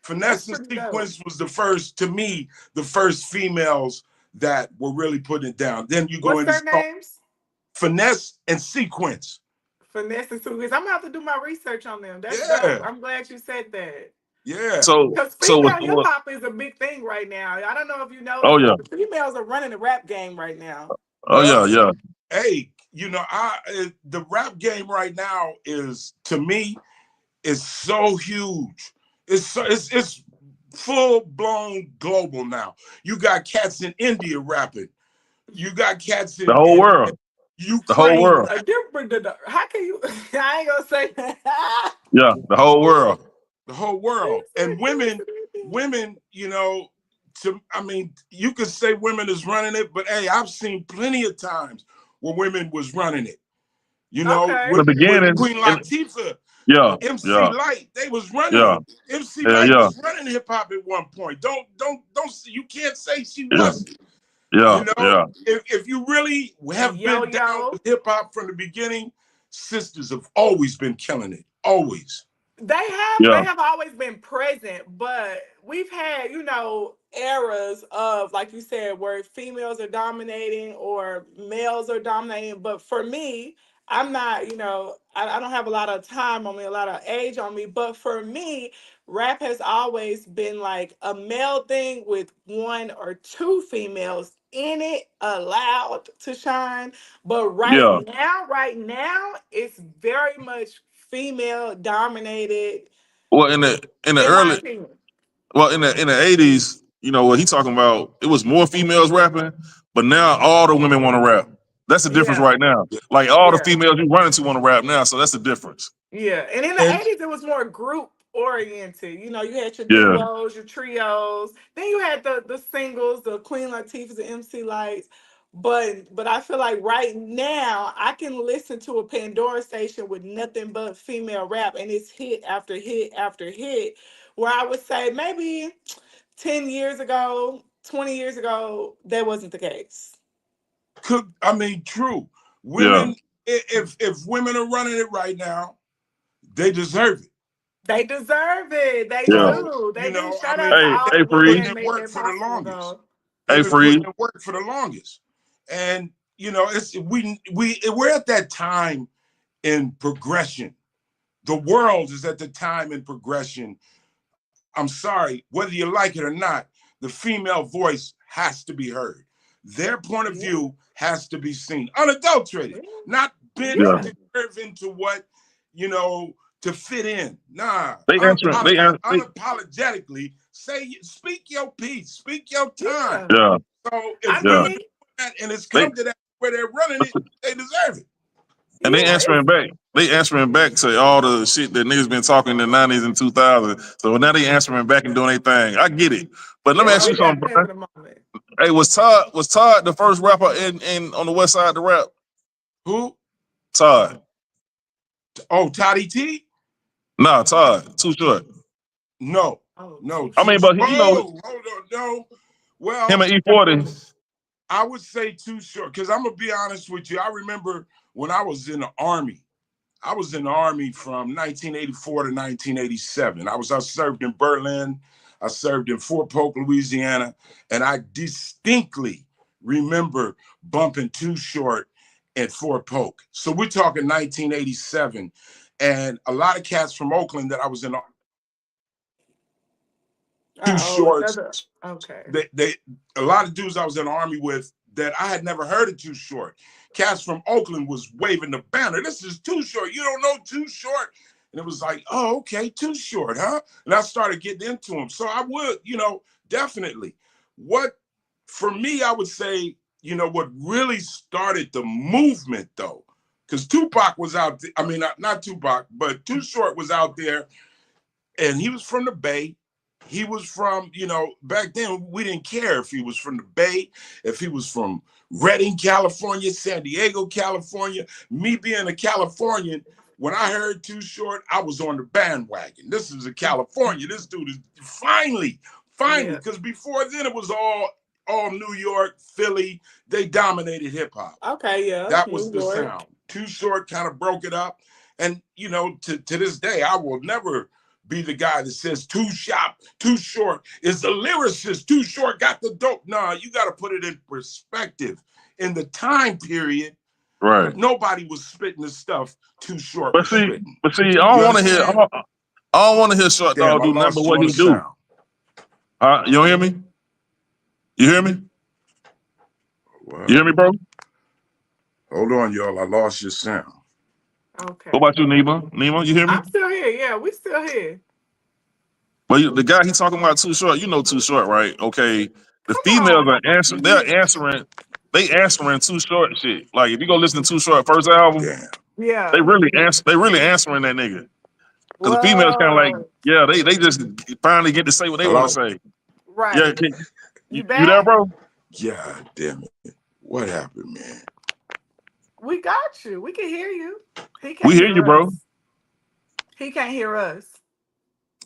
Finesse and Sequence was the first females that were really putting it down. Then you go into their names? Finesse and Sequence. Finesse and Sequence. I'm gonna have to do my research on them. That's dope. I'm glad you said that. Yeah. Because female hip hop is a big thing right now. I don't know if you know. Females are running the rap game right now. Yeah. Hey, you know, the rap game right now is, to me, is so huge. It's full blown global now. You got cats in India rapping. You got cats in the whole world. Ukraine. The whole world. How can you? I ain't gonna say that. Yeah, the whole world. The whole world. And women, you know, I mean, you could say women is running it, but hey, I've seen plenty of times where women was running it. You know, with Queen Latifah. MC Light, they was running. MC Light was running hip hop at one point. Don't. You can't say she wasn't. You know, if you really have been down with hip hop from the beginning, sisters have always been killing it. Always. They have always been present, but we've had, you know, eras of, like you said, where females are dominating or males are dominating. But for me, I'm not, you know, I don't have a lot of time on me, a lot of age on me. But for me, rap has always been like a male thing with one or two females in it allowed to shine. But right now, it's very much female dominated. Well, in the early, well, in the 80s, you know what he talking about? It was more females rapping, but now all the women want to rap. That's the difference right now. Like all the females you run into want to rap now, so that's the difference. Yeah, and in the 80s, it was more group oriented. You know, you had your duos, your trios. Then you had the singles, the Queen Latifahs, the MC Lights. But I feel like right now I can listen to a Pandora station with nothing but female rap, and it's hit after hit after hit. where I would say maybe 10 years ago, 20 years ago, that wasn't the case. True. Women, if women are running it right now, they deserve it. They deserve it. They do. They do. Shout out to all the women that made that possible, though. Hey, Free. Work for the longest, and it's we're at that time in progression. The world is at the time in progression. I'm sorry, whether you like it or not, the female voice has to be heard. Their point of view has to be seen, unadulterated, not bent into what to fit in. Nah, unapologetically speak your piece, speak your time. Yeah. So if and it's come to that where they're running it, they deserve it. And they answering back to all the shit that niggas been talking in the 90s and 2000s. So now they answering back and doing their thing. I get it. But let me ask you something, bro. Hey, was Todd the first rapper in on the West Side to rap? Who? Todd. Oh, Toddy T? No, Todd. Too Short. No. No. I mean, but hold on, no. Well, him and E40. I would say Too Short, because I'm gonna be honest with you. I remember when I was in the Army. I was in the Army from 1984 to 1987. I served in Berlin. I served in Fort Polk, Louisiana, and I distinctly remember bumping Too Short at Fort Polk. So we're talking 1987, and a lot of cats from Oakland that I was in Too Short. Okay. They a lot of dudes I was in the Army with that I had never heard of Too Short. Cats from Oakland was waving the banner. This is Too Short. You don't know Too Short? And it was like, oh, okay, Too Short, huh? And I started getting into him. So I would, definitely. What, for me, I would say, what really started the movement, though, because Tupac was out there. I mean, not Tupac, but Too Short was out there, and he was from the Bay. He was from, back then, we didn't care if he was from the Bay, if he was from Redding, California, San Diego, California. Me being a Californian, when I heard Too Short, I was on the bandwagon. This is a California. This dude is finally, because before then it was all New York, Philly. They dominated hip hop. Okay, yeah. That was the sound. Too Short kind of broke it up. And, to this day, I will never be the guy that says Too Short is the lyricist. Too Short got the dope. Nah, you got to put it in perspective. In the time period, right? Nobody was spitting the stuff Too Short. But see, I don't want to hear. I don't want to hear Short Dog do nothing but what he do. You don't hear me? You hear me? Wow. You hear me, bro? Hold on, y'all. I lost your sound. Okay. What about you, Nima? Nima, you hear me? I'm still here. Yeah, we still here. But the guy he talking about Too Short, Too Short, right? Okay. The females are answering. They're answering. They answering Too Short shit. Like if you go listen to Too Short first album, yeah, they really answering that nigga. Because the females kind of like, they just finally get to say what they want to say. Right. Yeah. You there, bro? Yeah, damn it. What happened, man? We got you. We can hear you. We hear you, bro. He can't hear us.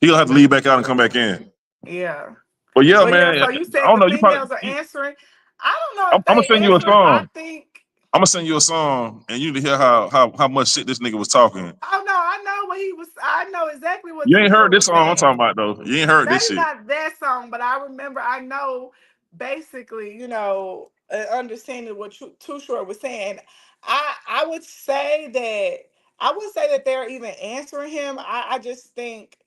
He'll have to leave back out and come back in. Yeah. But man. Yeah, so you said the females are answering. I don't know. I'm gonna send you a song. I think I'm gonna send you a song, and you to hear how much shit this nigga was talking. Oh no, I know what he was. I know exactly what. You ain't heard this song I'm talking about though. You ain't heard this shit. Not that song, but I remember. I know basically, understanding what Too Short was saying. I would say that they're even answering him. I just think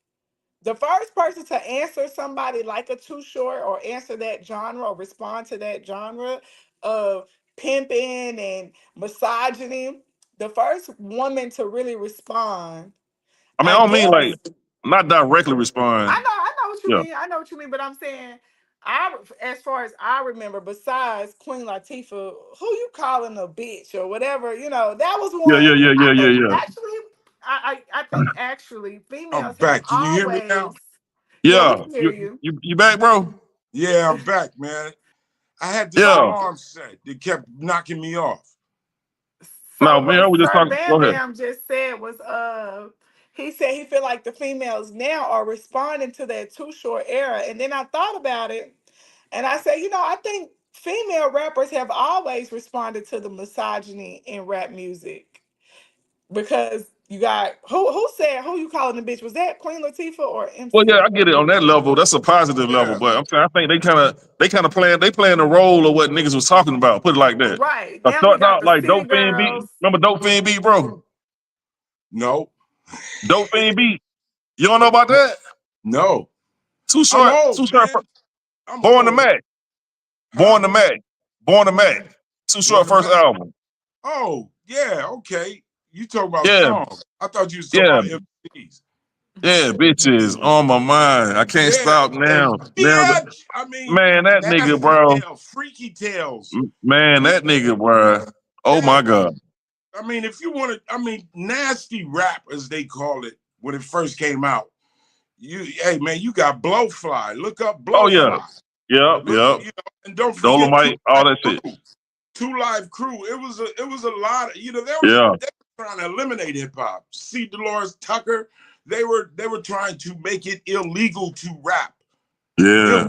the first person to answer somebody like a Too Short or answer that genre or respond to that genre of pimping and misogyny, the first woman to really respond. I mean, I don't mean like not directly respond. I know what you mean. I know what you mean, but I'm saying as far as I remember, besides Queen Latifah, who you calling a bitch or whatever, that was one. Yeah. Actually, I think actually females. I'm back. Can you hear me now? Yeah. Hear you. You back, bro? Yeah, I'm back, man. I had this alarm set that kept knocking me off. So no, man, I was just talking. Bam Bam just said was he said he feel like the females now are responding to that Too Short era. And then I thought about it, and I said, I think female rappers have always responded to the misogyny in rap music, because you got who said, who you calling the bitch? Was that Queen Latifah or MC? Well, yeah, I get it on that level. That's a positive level, but I'm saying I think they kind of playing the role of what niggas was talking about. Put it like that. Right. Now starting out like Dope Fiend Beat. Remember Dope Fiend Beat, bro? No. Dope Fiend Beat. You don't know about that? No. Too Short. Born to Mac. Born to Mac. Too Short first album. Oh, yeah, okay. You talk about songs. I thought you was talking about MCs. Yeah, bitches on my mind. I can't stop now. Yeah, I mean, man, that nigga, bro. Freaky Tales. Man, that nigga, bro. Oh my God. I mean, if you want to, nasty rap, as they call it when it first came out. Hey man, you got Blowfly. Look up Blowfly. Oh yeah. Yep. And don't forget Dolomite, all that shit. 2 Live Crew. It was a lot of, they were trying to eliminate hip hop. C. Dolores Tucker, they were trying to make it illegal to rap. Yeah.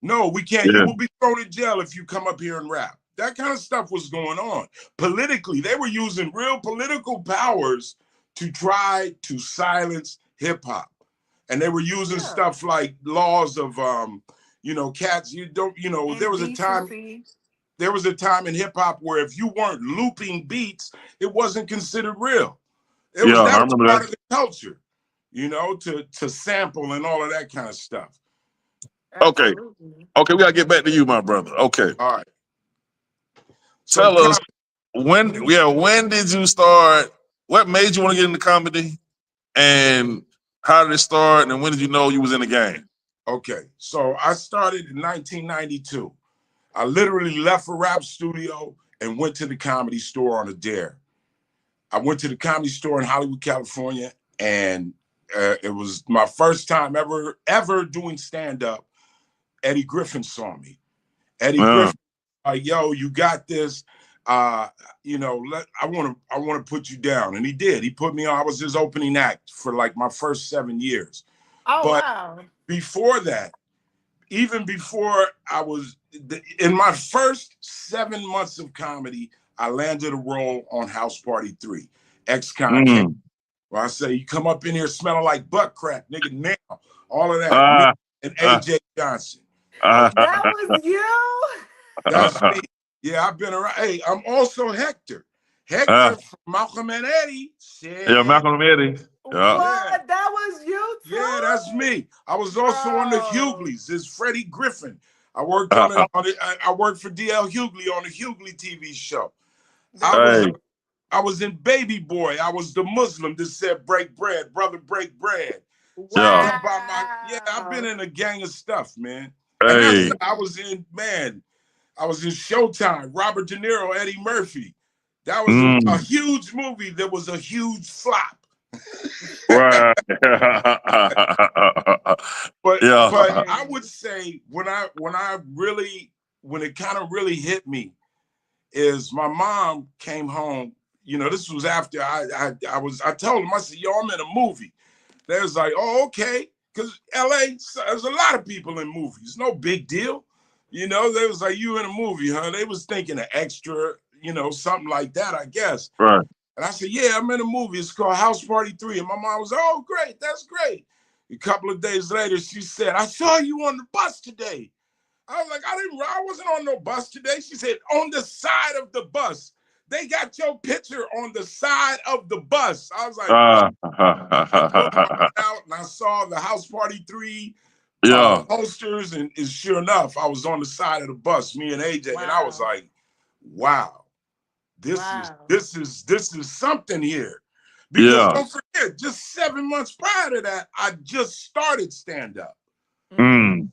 No, we can't. You will be thrown in jail if you come up here and rap. That kind of stuff was going on. Politically, they were using real political powers to try to silence hip hop. And they were using stuff like laws of cats, there was a time in hip hop where if you weren't looping beats, it wasn't considered real. That was part of the culture, to sample and all of that kind of stuff. Okay, we gotta get back to you, my brother. Okay. All right. Tell us when did you start? What made you want to get into comedy? And how did it start? And when did you know you was in the game? Okay, so I started in 1992. I literally left a rap studio and went to the Comedy Store on a dare. I went to the Comedy Store in Hollywood, California, and it was my first time ever doing stand-up. Eddie Griffin saw me. Eddie Griffin, yo, you got this. I want to put you down, and he did. He put me on. I was his opening act for like my first 7 years. Oh, but wow. Before that, even before I was in my first 7 months of comedy, I landed a role on House Party 3, ex-con. Where I say, you come up in here smelling like butt crack, nigga, now. All of that. And AJ Johnson. That was you? That's me. Yeah, I've been around. Hey, I'm also Hector. Hector from Malcolm and Eddie. Yeah, Malcolm and Eddie. Yeah. What? That was you too? Yeah, that's me. I was also on the Hughleys. It's Freddie Griffin. I worked I worked for DL Hughley on the Hughley TV show. I was in Baby Boy. I was the Muslim that said break bread, brother, break bread. Wow. I've been in a gang of stuff, man. Hey. I was in Showtime, Robert De Niro, Eddie Murphy. That was a huge movie that was a huge flop. Right. but I would say when it kind of really hit me is my mom came home. This was after I told them, I said, yo, I'm in a movie. They was like, oh, okay. Because LA, there's a lot of people in movies. No big deal. They was like, you in a movie, huh? They was thinking an extra, something like that, I guess. Right. And I said, yeah, I'm in a movie. It's called House Party 3. And my mom was, oh, great. That's great. A couple of days later, she said, I saw you on the bus today. I was like, I wasn't on no bus today. She said, on the side of the bus. They got your picture on the side of the bus. I was like, out, and I saw the House Party 3 posters, and sure enough, I was on the side of the bus, me and AJ, and I was like, wow, this is something here. Because don't forget, just 7 months prior to that, I just started stand-up.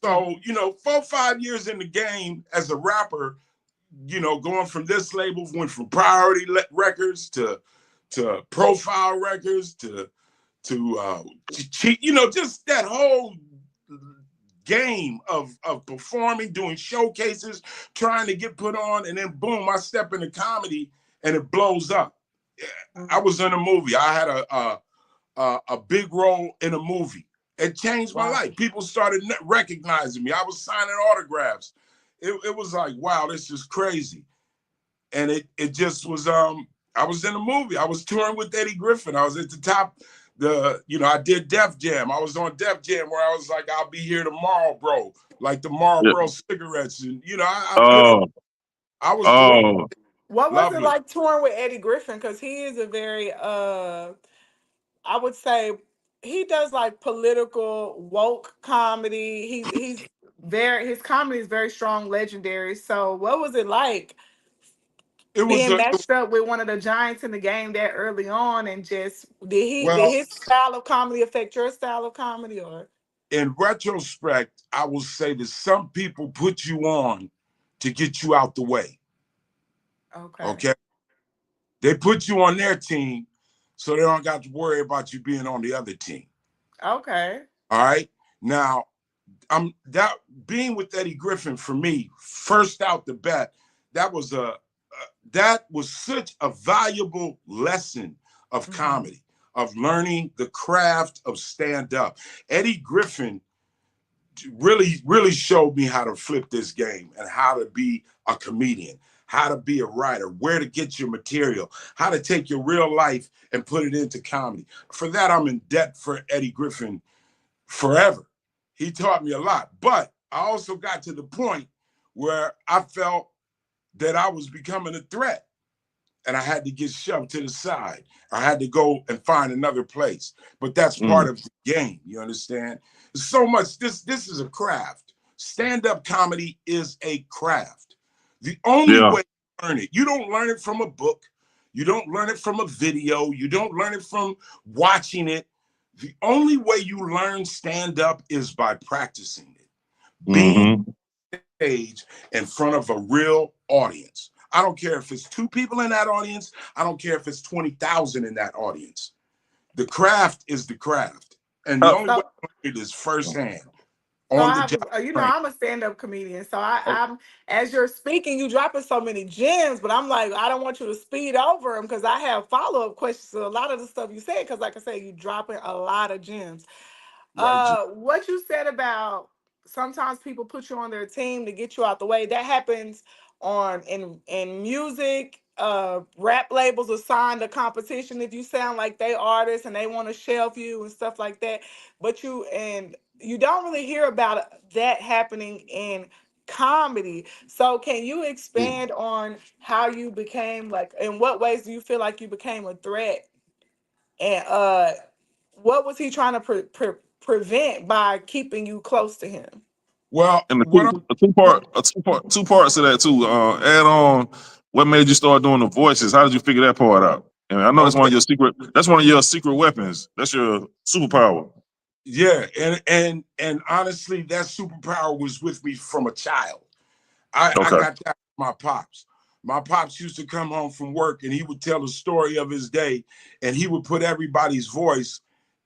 So, 4 or 5 years in the game as a rapper, going from this label, went from Priority Records to Profile Records to just that whole game of performing, doing showcases, trying to get put on, and then boom, I step into comedy and it blows up. I was in a movie. I had a big role in a movie. It changed my life. People started recognizing me. I was signing autographs. It was like, wow, this is crazy. And it just was, I was in a movie. I was touring with Eddie Griffin. I was at the top, I did Def Jam. I was on Def Jam where I was like, I'll be here tomorrow, bro. Like the Marlboro cigarettes. And, I was doing What was it like touring with Eddie Griffin? Because he is a very, I would say, he does like political woke comedy. His comedy is very strong, legendary. So what was it like being matched up with one of the giants in the game that early on, and just did his style of comedy affect your style of comedy? Or in retrospect, I will say that some people put you on to get you out the way. Okay. They put you on their team so they don't got to worry about you being on the other team. Okay. All right. Now, that being with Eddie Griffin for me, first out the bat, that was such a valuable lesson of comedy, of learning the craft of stand-up. Eddie Griffin really, really showed me how to flip this game and how to be a comedian, how to be a writer, where to get your material, how to take your real life and put it into comedy. For that, I'm in debt for Eddie Griffin forever. He taught me a lot, but I also got to the point where I felt that I was becoming a threat and I had to get shoved to the side. I had to go and find another place, but that's part of the game. You understand? So much, this is a craft. Stand-up comedy is a craft. The only way to learn it, you don't learn it from a book. You don't learn it from a video. You don't learn it from watching it. The only way you learn stand-up is by practicing it. Being on stage in front of a real audience. I don't care if it's 2 people in that audience. I don't care if it's 20,000 in that audience. The craft is the craft. And the only way to learn it is firsthand. I'm a stand-up comedian, so I'm as you're speaking, you dropping so many gems, but I'm like, I don't want you to speed over them because I have follow-up questions to a lot of the stuff you said, because like I said, you dropping a lot of gems. What you said about sometimes people put you on their team to get you out the way, that happens in music. Rap labels assign the competition if you sound like they artists and they want to shelf you and stuff like that, but you don't really hear about that happening in comedy. So can you expand on how you became, like, in what ways do you feel like you became a threat? And what was he trying to prevent by keeping you close to him? Well, and two parts of that too. Add on, what made you start doing the voices? How did you figure that part out? And I know that's one of your secret. That's one of your secret weapons. That's your superpower. Yeah, and honestly, that superpower was with me from a child. I got that from my pops. My pops used to come home from work and he would tell the story of his day, and he would put everybody's voice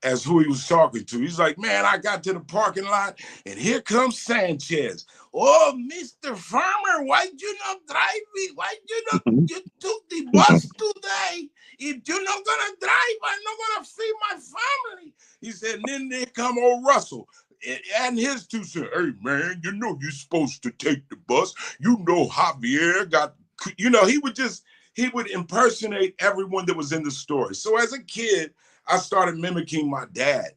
as who he was talking to. He's like, man, I got to the parking lot and here comes Sanchez. Oh, Mr. Farmer, why you not drive me? Why you took the bus today? If you're not gonna drive, I'm not gonna feed my family. He said, and then there come old Russell and his 2 cents. Hey man, you're supposed to take the bus. Javier got, he would impersonate everyone that was in the story. So as a kid, I started mimicking my dad.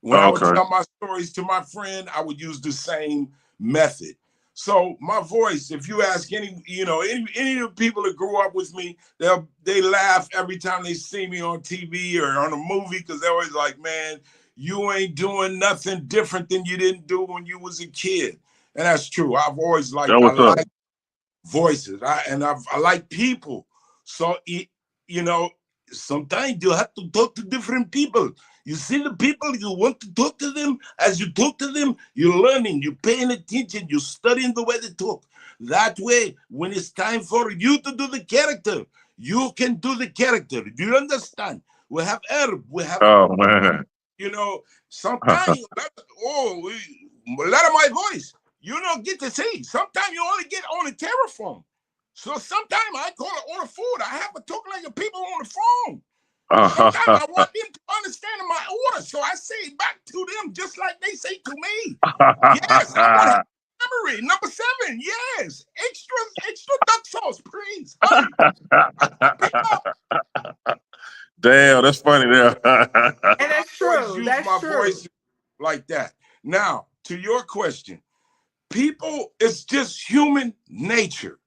When I would tell my stories to my friend, I would use the same method. So my voice, if you ask any of the people that grew up with me, they laugh every time they see me on TV or on a movie, because they're always like, man, you ain't doing nothing different than you didn't do when you was a kid. And that's true. I've always liked, I like voices. I like people. So, sometimes you have to talk to different people. You see the people, you want to talk to them. As you talk to them, you're learning, you're paying attention, you're studying the way they talk. That way, when it's time for you to do the character, you can do the character. Do you understand? We have Herb, we have, sometimes, a lot of my voice, you don't get to see. Sometimes you only get on the telephone. So sometimes I call it on the phone. I have to talk like the people on the phone. Sometimes I want them to understand my order, so I say it back to them just like they say to me. Yes, I want to memory. Number 7, yes. Extra duck sauce, please. Damn, that's funny there. And that's true. That's my true. voice like that. Now, to your question, people, it's just human nature.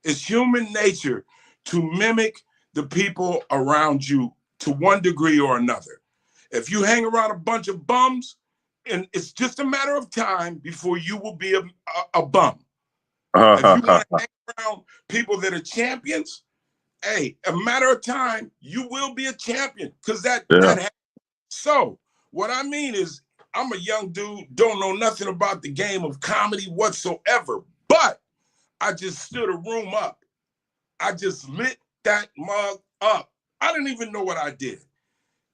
It's human nature to mimic the people around you to one degree or another. If you hang around a bunch of bums, and it's just a matter of time before you will be a bum. If you want to hang around people that are champions, hey, a matter of time, you will be a champion because that happens. So what I mean is, I'm a young dude, don't know nothing about the game of comedy whatsoever, but I just stood a room up. I just lit that mug up. I didn't even know what I did.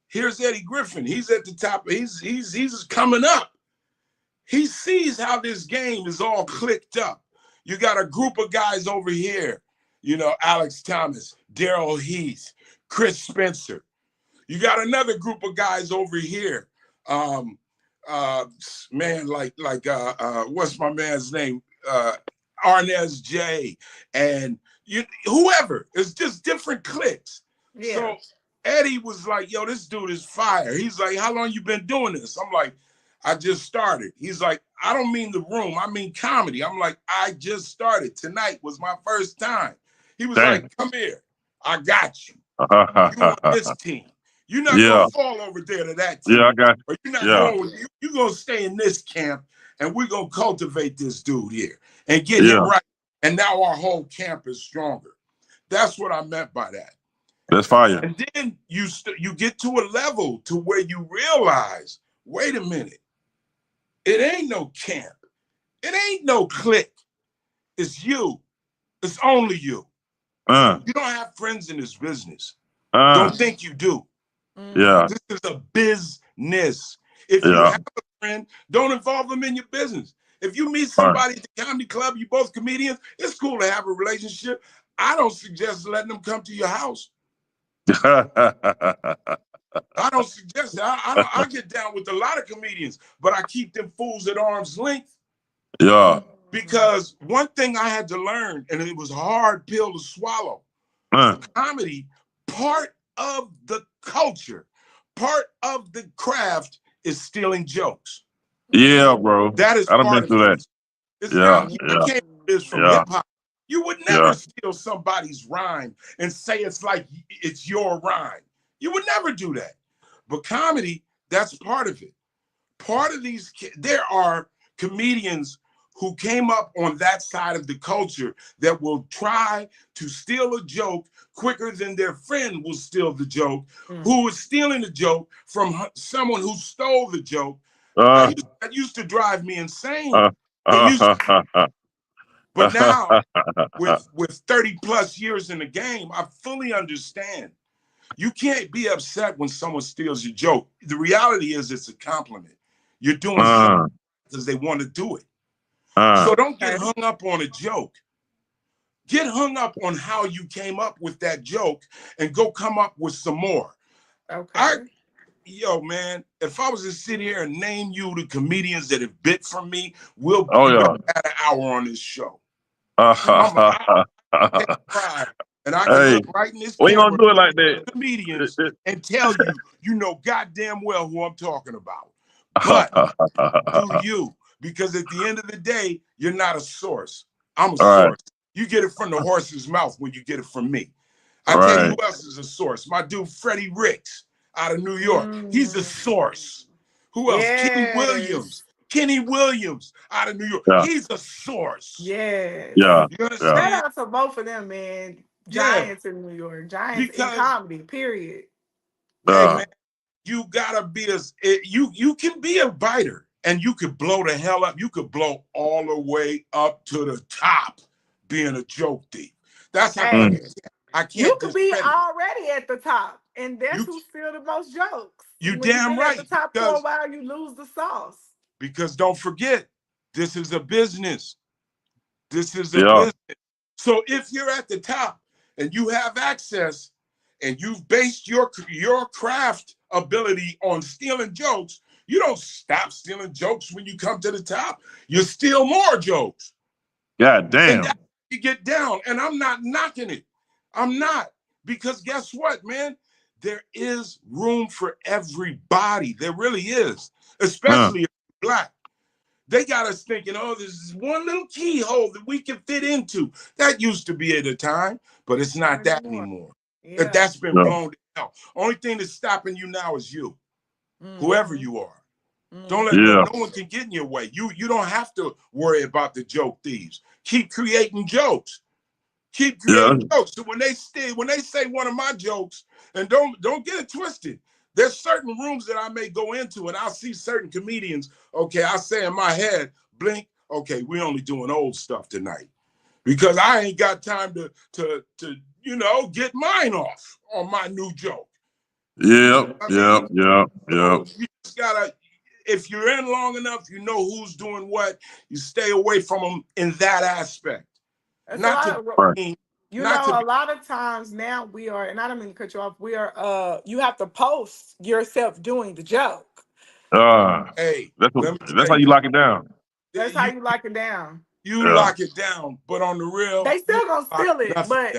Here's Eddie Griffin. He's at the top. He's coming up. He sees how this game is all clicked up. You got a group of guys over here, you know, Alex Thomas, Daryl Heath, Chris Spencer. You got another group of guys over here. Man, what's my man's name? Arnez J. And whoever. It's just different cliques. Yeah. So Eddie was like, yo, this dude is fire. He's like, how long you been doing this? I'm like, I just started. He's like, I don't mean the room. I mean comedy. I'm like, I just started. Tonight was my first time. He was like, come here. I got you. You on this team. You're not going to fall over there to that team. Yeah, I got you. Or you're not going, you're going to stay in this camp, and we're going to cultivate this dude here and get him right. And now our whole camp is stronger. That's what I meant by that. That's fire. And then you get to a level to where you realize, wait a minute, it ain't no camp. It ain't no clique. It's you. It's only you. You don't have friends in this business. Don't think you do. Yeah. This is a business. If you have a friend, don't involve them in your business. If you meet somebody at the comedy club, you both comedians, it's cool to have a relationship. I don't suggest letting them come to your house. I don't suggest that. I get down with a lot of comedians, but I keep them fools at arm's length. Yeah. Because one thing I had to learn, and it was a hard pill to swallow, comedy, part of the culture, part of the craft is stealing jokes. Yeah, bro. That is I part been through that. It's not, you can't do this from hip-hop. You would never steal somebody's rhyme and say it's like it's your rhyme. You would never do that. But comedy, that's part of it. Part of these, there are comedians who came up on that side of the culture that will try to steal a joke quicker than their friend will steal the joke, who is stealing the joke from someone who stole the joke. That used to drive me insane. But now, with 30 plus years in the game, I fully understand. You can't be upset when someone steals your joke. The reality is it's a compliment. You're doing something because they want to do it. So don't get hung up on a joke. Get hung up on how you came up with that joke and go come up with some more. Okay. Yo, man, if I was to sit here and name you the comedians that have bit from me, we'll be about an hour on this show. I take pride, and I can look right in this we ain't gonna do it like that. Comedians and tell you, you know goddamn well who I'm talking about. But do you? Because at the end of the day, you're not a source. I'm a source. You get it from the horse's mouth when you get it from me. I tell you who else is a source. My dude, Freddie Ricks out of New York. He's a source. Who else? Yes. Kenny Williams out of New York. He's a source. Yes. Yeah. You understand? Shout out to both of them, man. Giants in New York. Giants in comedy, period. Hey, man, you gotta be you can be a biter and you could blow the hell up. You could blow all the way up to the top being a joke thief. That's how I can't. You could be already at the top, and that's who steal the most jokes. You damn right. At the top for a while, you lose the sauce. Because don't forget, this is a business. This is a business. So if you're at the top and you have access and you've based your craft ability on stealing jokes, you don't stop stealing jokes when you come to the top. You steal more jokes. God damn. And you get down, and I'm not knocking it. I'm not, because guess what, man? There is room for everybody. There really is, especially if you're Black. They got us thinking, oh, this is one little keyhole that we can fit into. That used to be at a time, but it's not that anymore. Yeah. That's been blown out. Only thing that's stopping you now is you, whoever you are. Don't let no one can get in your way. You don't have to worry about the joke thieves. Keep creating jokes. Keep creating jokes. So when they say one of my jokes, and don't get it twisted. There's certain rooms that I may go into, and I'll see certain comedians. Okay, I say in my head, blink. Okay, we only doing old stuff tonight, because I ain't got time to get mine off on my new joke. Yeah. You just gotta. If you're in long enough, you know who's doing what. You stay away from them in that aspect. A lot of times now we are, and I don't mean to cut you off. We are. You have to post yourself doing the joke. Hey, that's how you lock it down. That's how you lock it down. You lock it down, but on the real, they still gonna steal it. But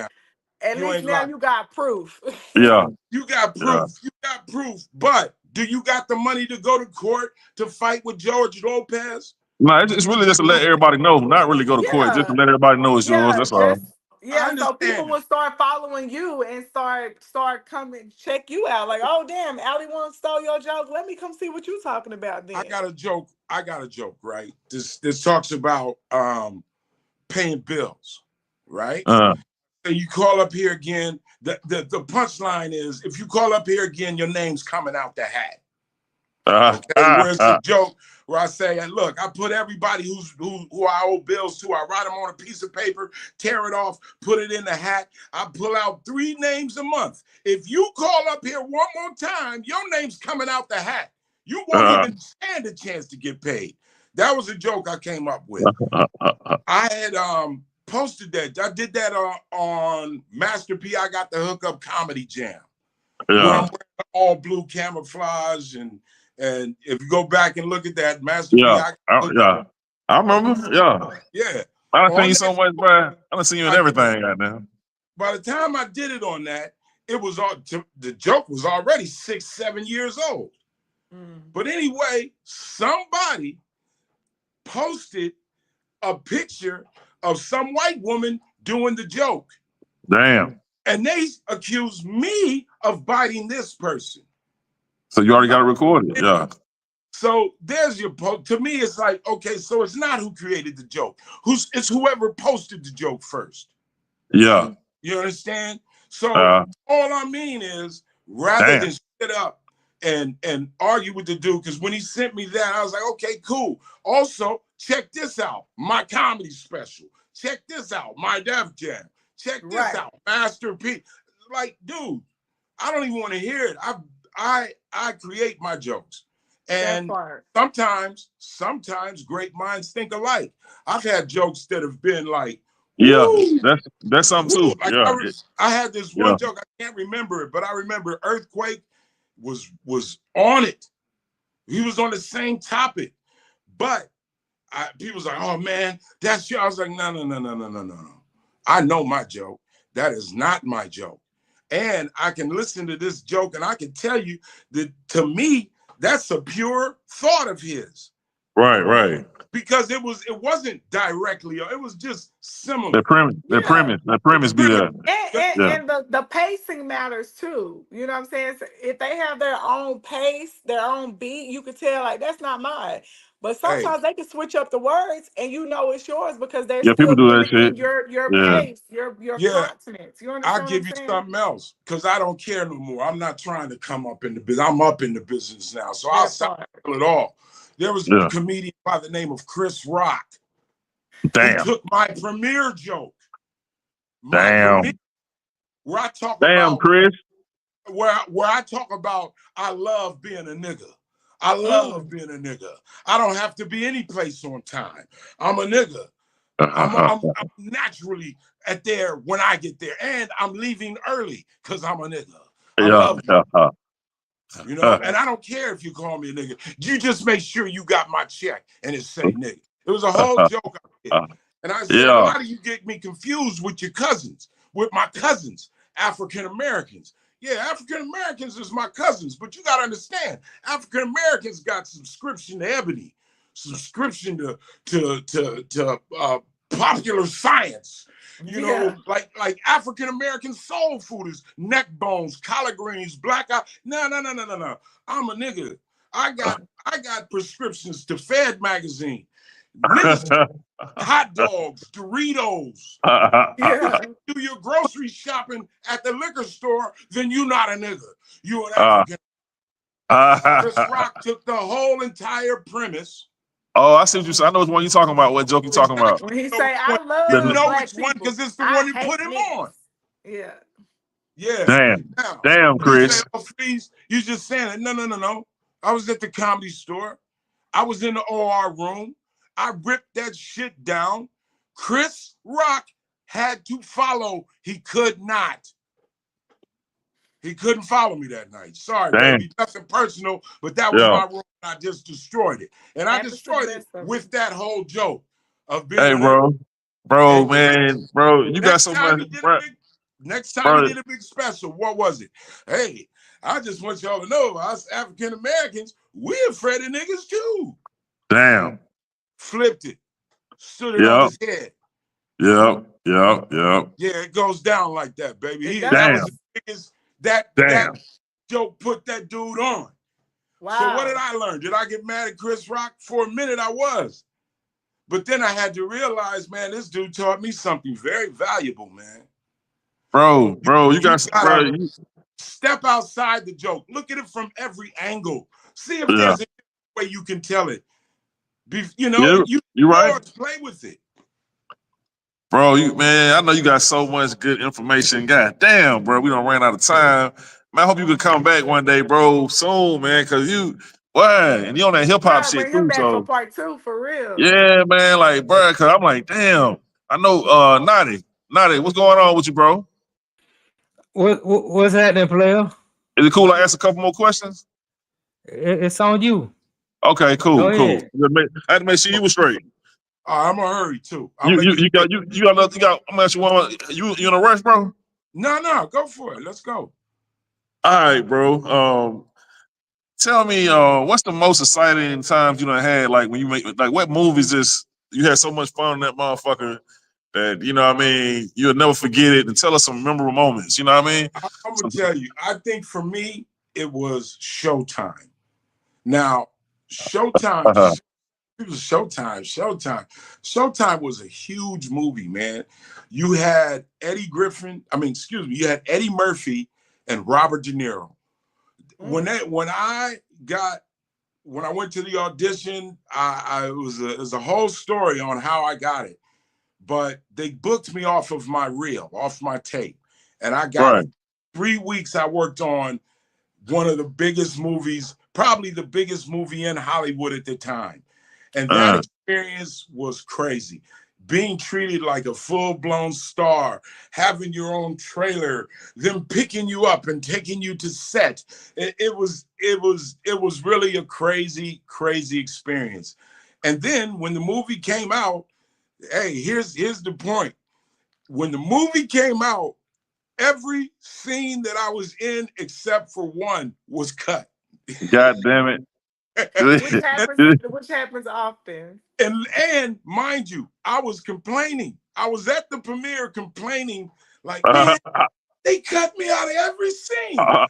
at least now you got proof. Yeah, you got proof. Yeah. You got proof. But do you got the money to go to court to fight with George Lopez? No, it's really just to let everybody know, not really go to court, just to let everybody know it's yours. That's all. Yeah, so people will start following you and start coming check you out. Like, oh damn, Ali once stole your joke. Let me come see what you talking about then. I got a joke, right? This talks about paying bills, right? And you call up here again. The punchline is, if you call up here again, your name's coming out the hat. Okay, where's the joke where I say, look, I put everybody who I owe bills to, I write them on a piece of paper, tear it off, put it in the hat. I pull out 3 names a month. If you call up here one more time, your name's coming out the hat. You won't even stand a chance to get paid. That was a joke I came up with. I had posted that. I did that on Master P. I Got the Hookup Comedy Jam. Yeah. Where I'm wearing all blue camouflage, and if you go back and look at that, Master P. I remember. Yeah. I done seen you so much, bro. I done seen you in everything right now. By the time I did it on that, it was the joke was already 6-7 years old. But anyway, somebody posted a picture of some white woman doing the joke. Damn. And they accused me of biting this person. So you already got it recorded. Yeah. So there's your post. To me, it's like, okay, so it's not who created the joke. It's whoever posted the joke first. Yeah. You understand? So all I mean is, rather than sit up and argue with the dude, because when he sent me that, I was like, okay, cool. Also, check this out, my comedy special. Check this out, my Def Jam. Check this out, Master P. Like, dude, I don't even want to hear it. I create my jokes. And sometimes great minds think alike. I've had jokes that have been like, that's something too. Like I had this one joke, I can't remember it, but I remember Earthquake was on it. He was on the same topic. But people was like, oh man, that's you. I was like, no. I know my joke. That is not my joke. And I can listen to this joke and I can tell you that, to me, that's a pure thought of his. Right. Because it wasn't directly, it was just similar. The premise be there. And the pacing matters too. You know what I'm saying? So if they have their own pace, their own beat, you could tell, like, that's not mine. But sometimes they can switch up the words and you know it's yours because they're still people do that shit. Your pace, your consonants. You understand? I'll give you something else because I don't care no more. I'm not trying to come up in the business. I'm up in the business now. So I'll stop it all. There was a comedian by the name of Chris Rock. Damn. He took my premiere joke. Damn. Where I talk about Chris. Where I talk about I love being a nigga. I love being a nigga. I don't have to be any place on time. I'm a nigga. I'm naturally at there when I get there, and I'm leaving early because I'm a nigga. I love you. You know, and I don't care if you call me a nigga. You just make sure you got my check and it say nigga. It was a whole joke I did. And I said, why do you get me confused with your cousins, with my cousins, African Americans? Yeah, African Americans is my cousins, but you gotta understand, African Americans got subscription to Ebony, subscription to popular science. You know, like African American soul food is neck bones, collard greens, black eye. No. I'm a nigga. I got prescriptions to Fed magazine. Niggas, hot dogs, Doritos. You do your grocery shopping at the liquor store, then you not a nigga. You an African. Chris Rock took the whole entire premise. Oh, I see what you say. I know which one you're talking about. What joke you talking about? When he say, I love you know black which one people, because it's the one you put him niggas. on. Yeah. Yeah. Damn, Chris. You just saying it. No. I was at the Comedy Store. I was in the OR room. I ripped that shit down. Chris Rock had to follow. He could not. He couldn't follow me that night. Sorry, baby. Nothing personal, but that was my room. I just destroyed it. And I destroyed it with that whole joke of being. Hey, bro, man, you got so much. Next time we did a big special, what was it? Hey, I just want y'all to know, us African Americans, we afraid of niggas too. Damn. Flipped it. Stood it on his head. Yeah. Yeah, it goes down like that, baby. That was the biggest. That joke put that dude on. Wow. So what did I learn? Did I get mad at Chris Rock? For a minute, I was. But then I had to realize, man, this dude taught me something very valuable, man. Bro, you got step outside the joke. Look at it from every angle. See if there's a way you can tell it. You know, you're right. Play with it. Bro, I know you got so much good information. God damn, bro, we done ran out of time. Man, I hope you could come back one day, bro, soon, man, because and you on that hip hop shit bring him too. back So for part 2 for real. Yeah, man, like, bro, because I'm like, damn. I know, Naughty, what's going on with you, bro? What's happening, player? Is it cool I ask a couple more questions? It's on you. Okay, cool. I had to make sure you were straight. I'm gonna hurry too. I'm gonna ask you one more. You in a rush, bro? No, go for it. Let's go. All right, bro. Tell me, what's the most exciting times you done had? Like when you what movies you had so much fun on that motherfucker that you know what I mean you'll never forget it, and tell us some memorable moments. You know what I mean? I'm gonna tell you. I think for me it was Showtime. Now, Showtime. It was Showtime. Showtime was a huge movie, man. You had Eddie Murphy and Robert De Niro. When I went to the audition, it was a whole story on how I got it. But they booked me off of my reel, off my tape. And I got 3 weeks I worked on one of the biggest movies, probably the biggest movie in Hollywood at the time. And that experience was crazy. Being treated like a full-blown star, having your own trailer, them picking you up and taking you to set. It was really a crazy, crazy experience. And then when the movie came out, hey, here's the point. When the movie came out, every scene that I was in except for one was cut. God damn it. Which happens often. And mind you, I was complaining. I was at the premiere complaining, like, man, they cut me out of every scene. I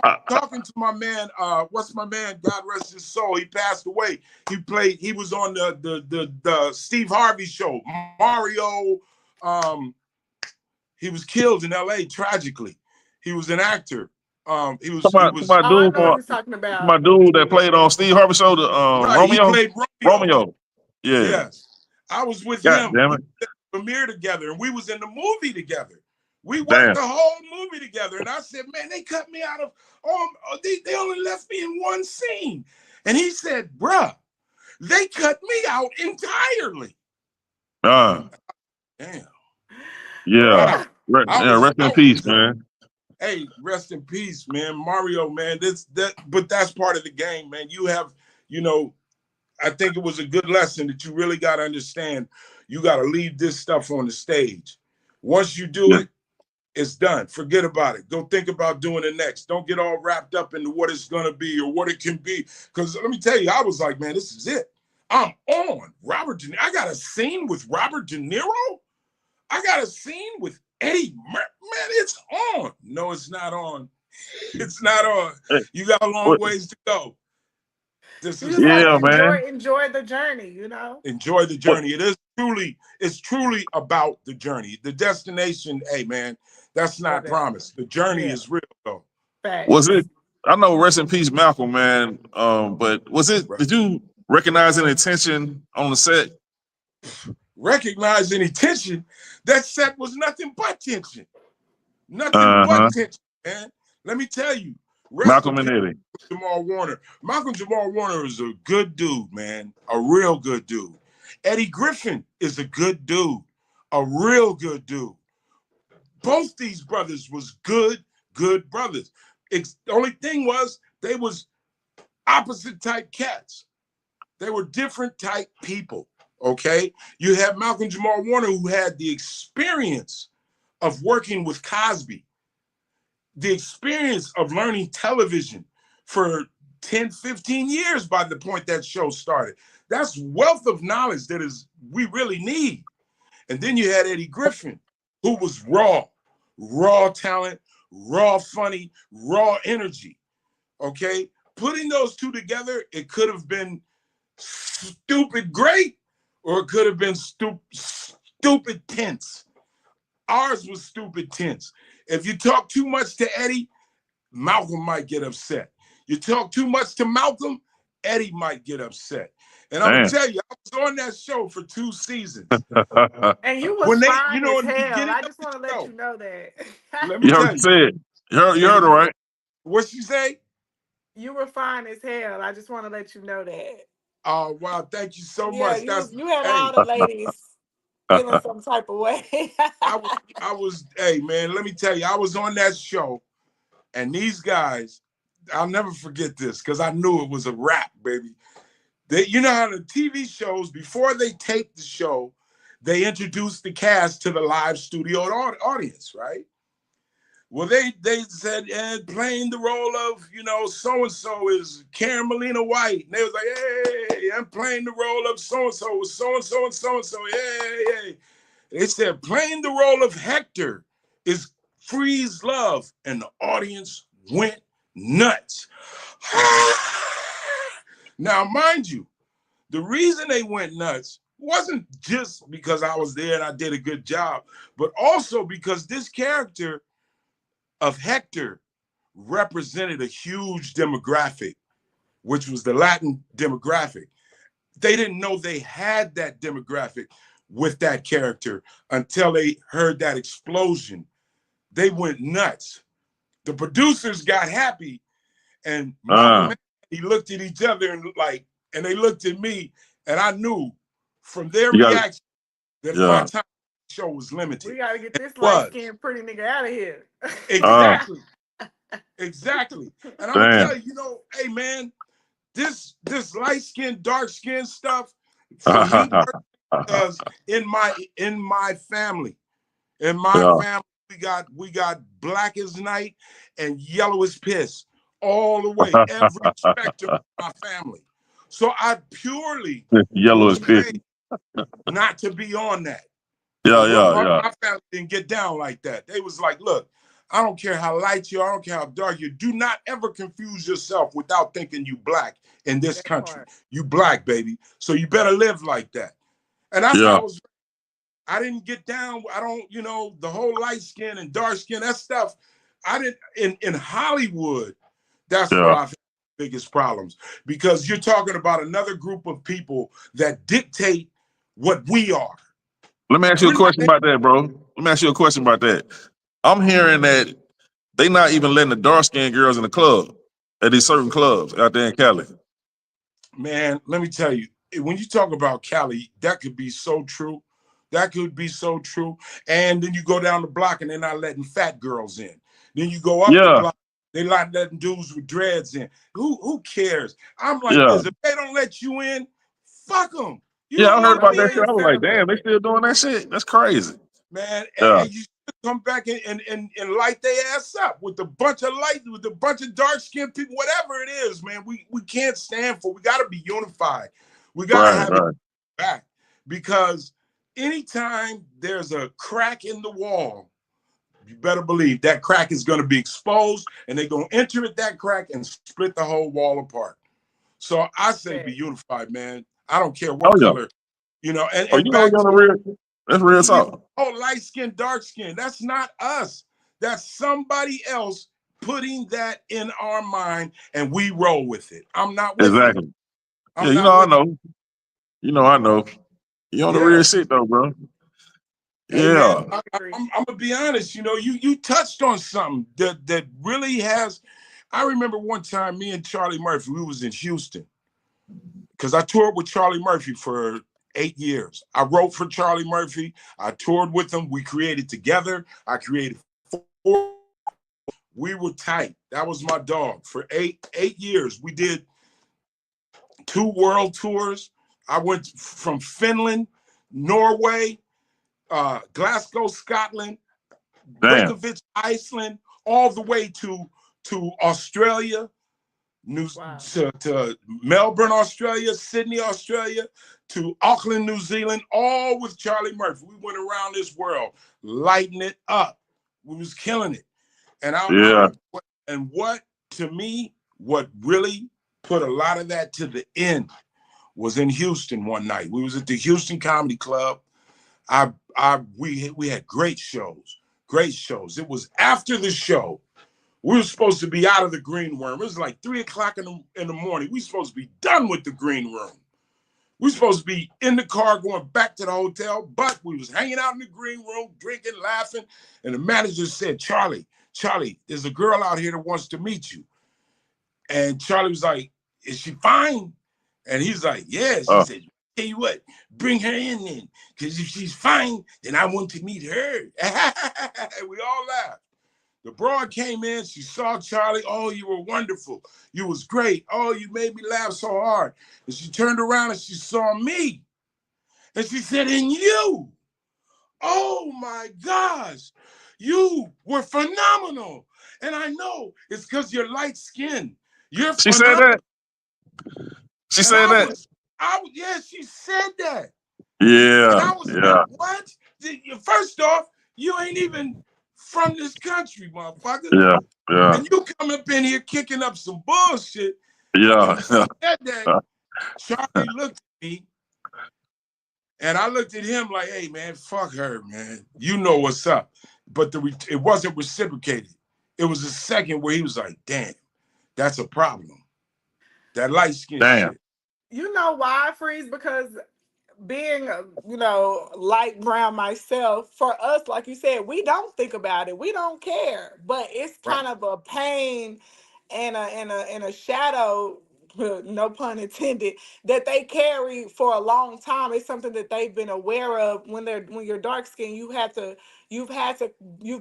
was talking to my man, what's my man? God rest his soul. He passed away. He was on the Steve Harvey show. Mario, he was killed in LA tragically. He was an actor. My dude that played on Steve Harvey show, Romeo. He played Romeo. Yeah. Yes. I was with God him. Damn it. We did the premiere together, and we was in the movie together. We worked the whole movie together, and I said, man, they cut me out of, they only left me in one scene. And he said, bruh, they cut me out entirely. Damn. Yeah. Rest in peace, man. Hey, rest in peace, man. Mario, man. But that's part of the game, man. You have, I think it was a good lesson that you really got to understand. You got to leave this stuff on the stage. Once you do it, it's done. Forget about it. Go think about doing it next. Don't get all wrapped up into what it's going to be or what it can be. Because let me tell you, I was like, man, this is it. I'm on. I got a scene with Robert De Niro. I got a scene with Eddie Murphy. Man, it's on. No, it's not on. It's not on. You got a long ways to go. This is man. Enjoy the journey, Enjoy the journey. It's truly about the journey. The destination, hey man, that's not promised. The journey is real though. Was it? I know, rest in peace, Malcolm, man. But was it? Did you recognize any tension on the set? Recognize any tension? That set was nothing but tension. Nothing but tension, man. Let me tell you. Malcolm and Eddie. Jamal Warner. Malcolm Jamal Warner is a good dude, man. A real good dude. Eddie Griffin is a good dude. A real good dude. Both these brothers was good brothers. The only thing was they was opposite type cats. They were different type people, okay? You have Malcolm Jamal Warner who had the experience of working with Cosby, the experience of learning television for 10, 15 years by the point that show started. That's wealth of knowledge that we really need. And then you had Eddie Griffin, who was raw talent, raw funny, raw energy, okay? Putting those two together, it could have been stupid great, or it could have been stupid tense. Ours was stupid tense. If you talk too much to Eddie, Malcolm might get upset. You talk too much to Malcolm, Eddie might get upset. And I'm gonna tell you, I was on that show for 2 seasons. And you was fine as hell. I just want to let you know that. Let me tell you. You heard her, right? What'd she say? You were fine as hell. I just want to let you know that. Oh, wow. Thank you so much. You had all the ladies feeling some type of way. I was, hey, man, let me tell you, I was on that show, and these guys, I'll never forget this because I knew it was a wrap, baby. You know how the TV shows, before they tape the show, they introduce the cast to the live studio audience, right? Well, they said, playing the role of, so-and-so is Karen Molina White. And they was like, hey, I'm playing the role of so-and-so with so-and-so and so-and-so, hey. They said, playing the role of Hector is Freeze Love. And the audience went nuts. Now, mind you, the reason they went nuts wasn't just because I was there and I did a good job, but also because this character of Hector represented a huge demographic, which was the Latin demographic. They didn't know they had that demographic with that character until they heard that explosion. They went nuts. The producers got happy, and he looked at each other and they looked at me, and I knew from their reaction that my time show was limited. We gotta get this light-skinned pretty nigga out of here. Exactly. Exactly. And I'm gonna tell you, hey man, this light-skinned, dark-skinned stuff for me, because in my family, we got black as night and yellow as piss all the way, every spectrum of my family. So I purely yellow as piss not to be on that. My family didn't get down like that. They was like, look, I don't care how light you are, I don't care how dark you are. Do not ever confuse yourself without thinking you black in this country. You black, baby. So you better live like that. And that's how I didn't get down. I don't, the whole light skin and dark skin, that stuff. I didn't in Hollywood. That's where I've had the biggest problems, because you're talking about another group of people that dictate what we are. Let me ask you a question about that, bro. Let me ask you a question about that. I'm hearing that they not even letting the dark-skinned girls in the club, at these certain clubs out there in Cali. Man, let me tell you, when you talk about Cali, that could be so true. That could be so true. And then you go down the block and they're not letting fat girls in. Then you go up the block, they're not letting dudes with dreads in. Who cares? I'm like this. If they don't let you in, fuck them. I heard about that shit. I was like, damn, they still doing that shit? That's crazy. Man, and you come back and light their ass up with a bunch of dark-skinned people, whatever it is, man. We can't stand for. We got to be unified. We got to have it back, because anytime there's a crack in the wall, you better believe that crack is going to be exposed, and they're going to enter at that crack and split the whole wall apart. So I say be unified, man. I don't care what color, you know. And that's real talk. Oh, light skin, dark skin. That's not us. That's somebody else putting that in our mind, and we roll with it. I'm not with exactly. It. I know. I know. You on the real shit though, bro. Yeah. Man, I'm gonna be honest. You know, you touched on something that really has. I remember one time, me and Charlie Murphy, we was in Houston, because I toured with Charlie Murphy for 8 years. I wrote for Charlie Murphy. I toured with him. We created together. I created 4. We were tight. That was my dog. For eight years, we did 2 world tours. I went from Finland, Norway, Glasgow, Scotland, Reykjavik, Iceland, all the way to Australia, to Melbourne, Australia, Sydney, Australia, to Auckland, New Zealand, all with Charlie Murphy. We went around this world, lighting it up. We was killing it. And what to me, what really put a lot of that to the end was in Houston one night. We was at the Houston Comedy Club. We had great shows. It was after the show. We were supposed to be out of the green room. It was like 3 o'clock in the morning. We were supposed to be done with the green room. We were supposed to be in the car going back to the hotel, but we was hanging out in the green room, drinking, laughing. And the manager said, Charlie, there's a girl out here that wants to meet you. And Charlie was like, is she fine? And he's like, yes. He said, tell you what, bring her in then. Because if she's fine, then I want to meet her. We all laughed. The broad came in, she saw Charlie. Oh, you were wonderful. You was great. Oh, you made me laugh so hard. And she turned around and she saw me. And she said, and you, oh my gosh, you were phenomenal. And I know it's because you're light skinned. You're She said that? She said that? Yeah, she said that. Yeah. And I was like, what? First off, you ain't even from this country, motherfucker. Yeah. And you come up in here kicking up some bullshit. Yeah. Said that, Charlie looked at me, and I looked at him like, hey, man, fuck her, man. You know what's up. But it wasn't reciprocated. It was a second where he was like, damn, that's a problem. That light skin shit. You know why, Freeze? Because being, light brown myself, for us, like you said, we don't think about it. We don't care. But it's kind of a pain and a shadow, no pun intended, that they carry for a long time. It's something that they've been aware of. When you're dark skinned, you've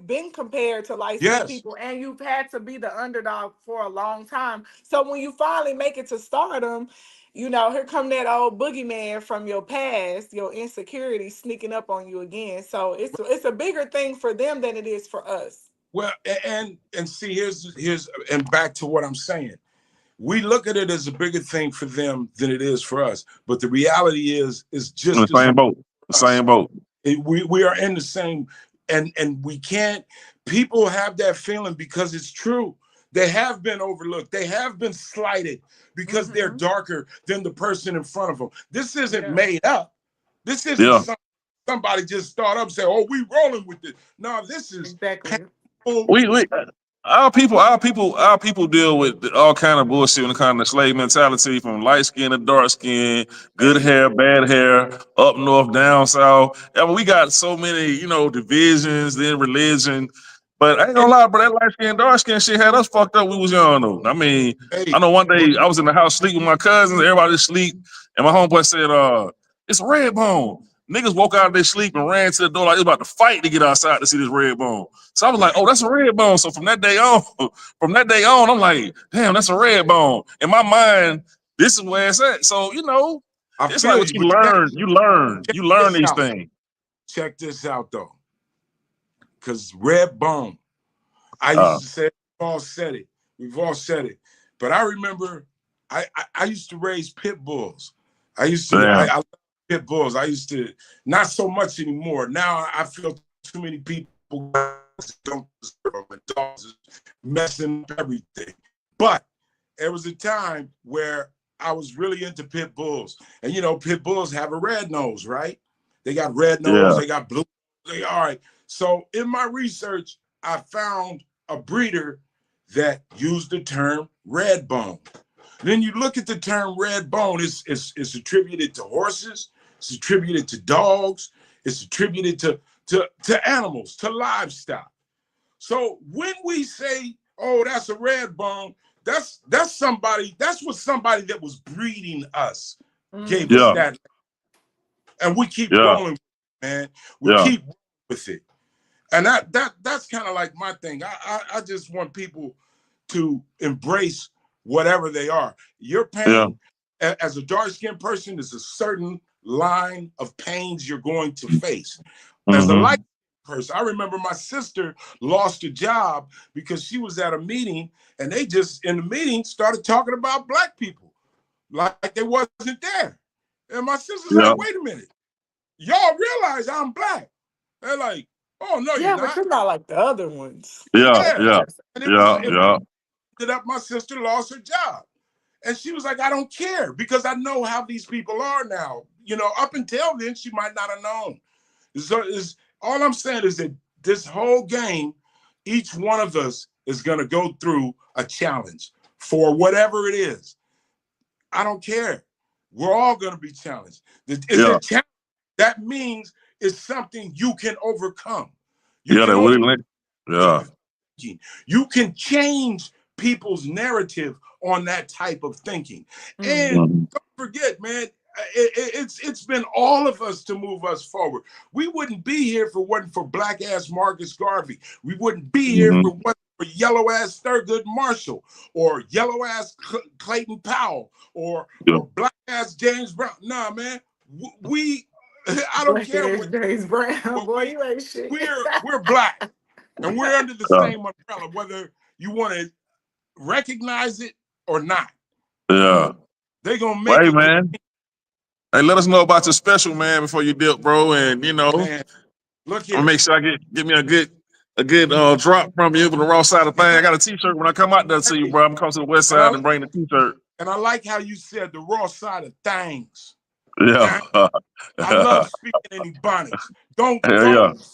been compared to light skinned people, and you've had to be the underdog for a long time. So when you finally make it to stardom, here come that old boogeyman from your past, your insecurity sneaking up on you again. So it's a bigger thing for them than it is for us. Well, and see, here's and back to what I'm saying. We look at it as a bigger thing for them than it is for us. But the reality is just in the same boat. The same boat. We are in the same, and we can't. People have that feeling because it's true. They have been overlooked. They have been slighted because they're darker than the person in front of them. This isn't made up. This isn't somebody just start up and say, "Oh, we rolling with it." No, this is Our people deal with all kind of bullshit when it comes to slave mentality, from light skin to dark skin, good hair, bad hair, up north, down south. I mean, we got so many, divisions, then religion. But I ain't gonna lie, bro, that light skin, dark skin shit had us fucked up. We was young though. I mean, I know one day I was in the house sleeping with my cousins, everybody asleep, and my homeboy said, it's Redbone. niggas woke out of their sleep and ran to the door like they was about to fight to get outside to see this red bone. So I was like, oh, that's a red bone. So from that day on, I'm like, damn, that's a red bone. In my mind, this is where it's at. So, you know, it's like what you learn. You learn these things. Check this out though. Because red bone, I used to say, we've all said it. But I remember I used to raise pit bulls. I love pit bulls. I used to, not so much anymore. Now I feel too many people don't deserve them, and dogs is messing up everything. But there was a time where I was really into pit bulls. And you know, pit bulls have a red nose, right? They got red nose, they got blue. All right. So in my research, I found a breeder that used the term red bone. Then you look at the term red bone, it's attributed to horses, it's attributed to dogs, it's attributed to animals, to livestock. So when we say, oh, that's a red bone, that's what somebody that was breeding us gave us that. And we keep going, man. We keep with it. And that's kind of like my thing. I just want people to embrace whatever they are. Your pain as a dark-skinned person is a certain line of pains you're going to face. As a light person, I remember my sister lost a job because she was at a meeting and they just in the meeting started talking about black people like they wasn't there. And my sister's like, wait a minute, y'all realize I'm black? They're like, oh no, you're not. But you're not like the other ones. Ended up, my sister lost her job. And she was like, I don't care because I know how these people are now. You know, up until then, she might not have known. So all I'm saying is that this whole game, each one of us is going to go through a challenge for whatever it is. I don't care. We're all going to be challenged. A challenge. That means it's something you can overcome. You can change people's narrative on that type of thinking. And don't forget, man, it's been all of us to move us forward. We wouldn't be here if it wasn't for black ass Marcus Garvey. We wouldn't be here if it wasn't for yellow ass Thurgood Marshall or yellow ass Clayton Powell or black ass James Brown. Nah, man, I don't care what James Brown, boy, you ain't shit. We're black, and we're under the same umbrella, whether you want to recognize it or not. They're gonna make it. Man. Hey, let us know about your special, man, before you dip, bro. And you know, look here. I'll make sure I get me a good drop from you for the raw side of thing. I got a t-shirt when I come out there to you, bro. I'm coming to the west side and bring the t-shirt. And I like how you said the raw side of things. I love speaking in Ebonics. Don't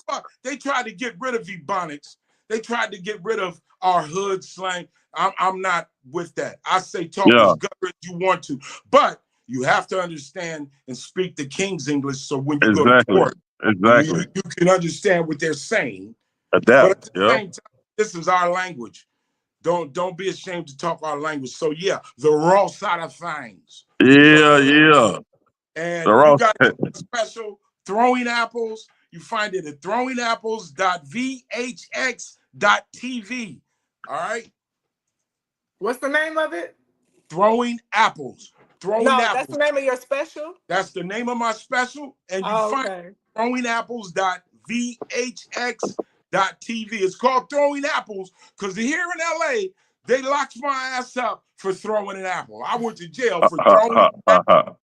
fuck. They tried to get rid of Ebonics. They tried to get rid of our hood slang. I'm not with that. I say talk as gutter as you want to, but you have to understand and speak the King's English. So when you go to court, you can understand what they're saying. But at the same time, this is our language. Don't be ashamed to talk our language. So yeah, the raw side of things. And you got a special Throwing Apples. You find it at throwingapples.vhx.tv. All right. What's the name of it? Throwing Apples. Apples. That's the name of your special? That's the name of my special. And you find throwingapples.vhx.tv. It's called Throwing Apples because here in LA, they locked my ass up for throwing an apple. I went to jail for throwing an apple.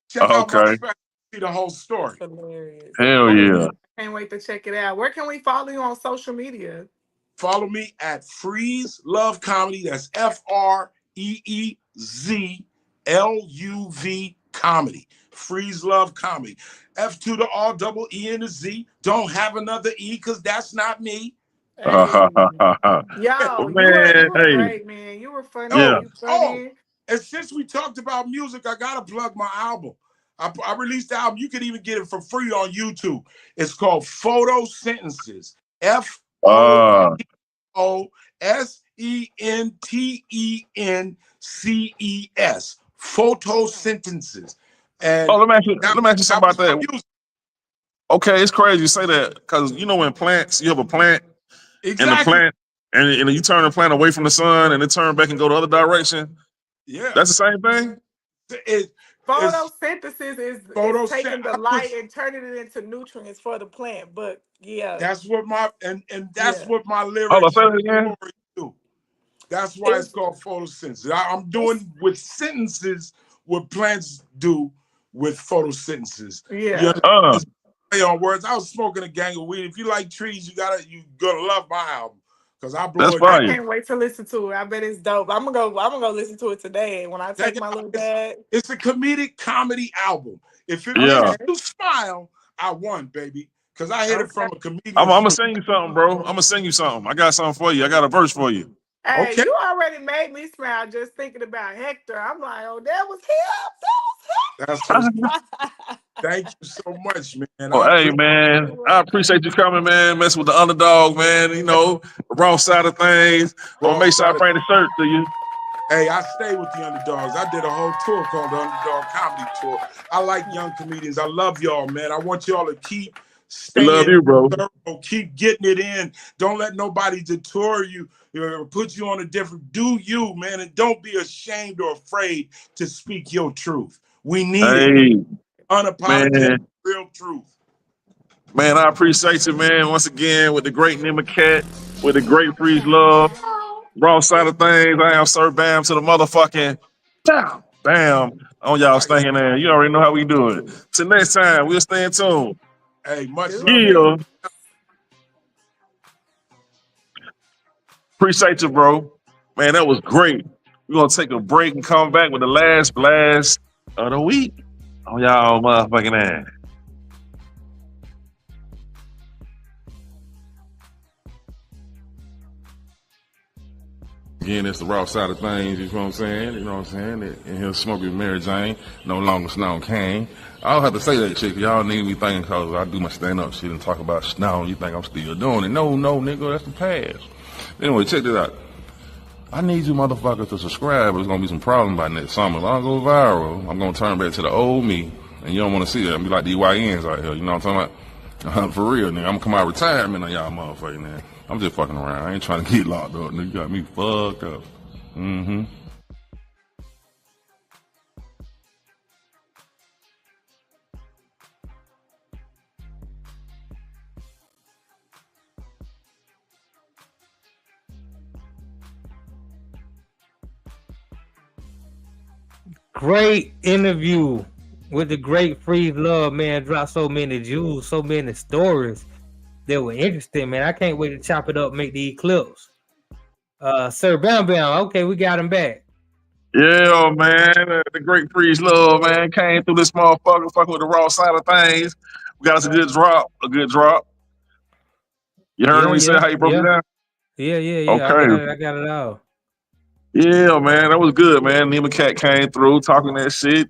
Check out my special, see the whole story. Hilarious. Hell yeah. Can't wait to check it out. Where can we follow you on social media? Follow me at Freeze Love Comedy. That's FREEZLUV Comedy. Freeze Love Comedy. F to the R, double E and a Z. Don't have another E because that's not me. Hey. Yo, you were great, man. You were funny. And since we talked about music, I gotta plug my album. I released the album. You can even get it for free on YouTube. It's called Photo Sentences. FOTOSENTENCES. And let me ask you something about that. Okay, it's crazy you say that because you know when plants, you have a plant, Exactly. and the plant, and you turn the plant away from the sun, and it turn back and go the other direction. Yeah, that's the same thing. Photosynthesis is taking the light and turning it into nutrients for the plant. But yeah, that's what my what my lyrics do. That's why it's called photosynthesis. I'm doing with sentences what plants do with photosynthesis. Yeah. Play on words. I was smoking a gang of weed. If you like trees, you gonna love my album because I blow it. I can't wait to listen to it. I bet it's dope. I'm gonna go listen to it today when I take my little bag. It's a comedic comedy album. If it makes you smile, I won, baby. Because I hit it from a comedian. I'm gonna sing you something, bro. I'm gonna sing you something. I got something for you. I got a verse for you. Hey, you already made me smile just thinking about Hector. I'm like, oh, that was him. Thank you so much, man. Hey, man, I appreciate you coming, man. Messing with the underdog, man. You know, the raw side of things. I'll make sure I bring the shirt to you. Hey, I stay with the underdogs. I did a whole tour called the Underdog Comedy Tour. I like young comedians. I love y'all, man. I want y'all to keep staying. Love you, bro. Keep getting it in. Don't let nobody detour you or put you on a different. Do you, man, and don't be ashamed or afraid to speak your truth. We need it. Unapologetic, real truth. Man, I appreciate you, man. Once again, with the great Nemacat, with the great Freeze Love, raw side of things. I am Sir Bam to the motherfucking bam on y'all staying there. You already know how we do it. Till next time, we'll stay in tune. Hey, much love. Appreciate you, bro. Man, that was great. We're gonna take a break and come back with the last blast of the week on y'all motherfucking ass. Again, it's the raw side of things, you know what I'm saying? You know what I'm saying? And he'll smoke with Mary Jane, no longer Snow Kane. I don't have to say that shit, cause y'all need me thinking cause I do my stand-up shit and talk about Snow, you think I'm still doing it. No, nigga, that's the past. Anyway, check this out. I need you motherfuckers to subscribe. There's gonna be some problems by next summer. If I go viral, I'm gonna turn back to the old me, and you don't wanna see that. I'm be like the YNs out here, you know what I'm talking about? For real, nigga. I'm gonna come out of retirement on y'all motherfucking man. I'm just fucking around. I ain't trying to get locked up, nigga. You got me fucked up. Mm-hmm. Great interview with the great Freeze Love, man. Dropped so many jewels, so many stories that were interesting, man. I can't wait to chop it up, make the eclipse. Sir Bam Bam, okay, we got him back. Yeah, man. The great Freeze Love, man, came through this motherfucker, fucking with the raw side of things. We got us a good drop. You heard me say how you broke it down? Yeah. Okay. I got it all. Yeah, man, that was good, man. Nemacat came through talking that shit.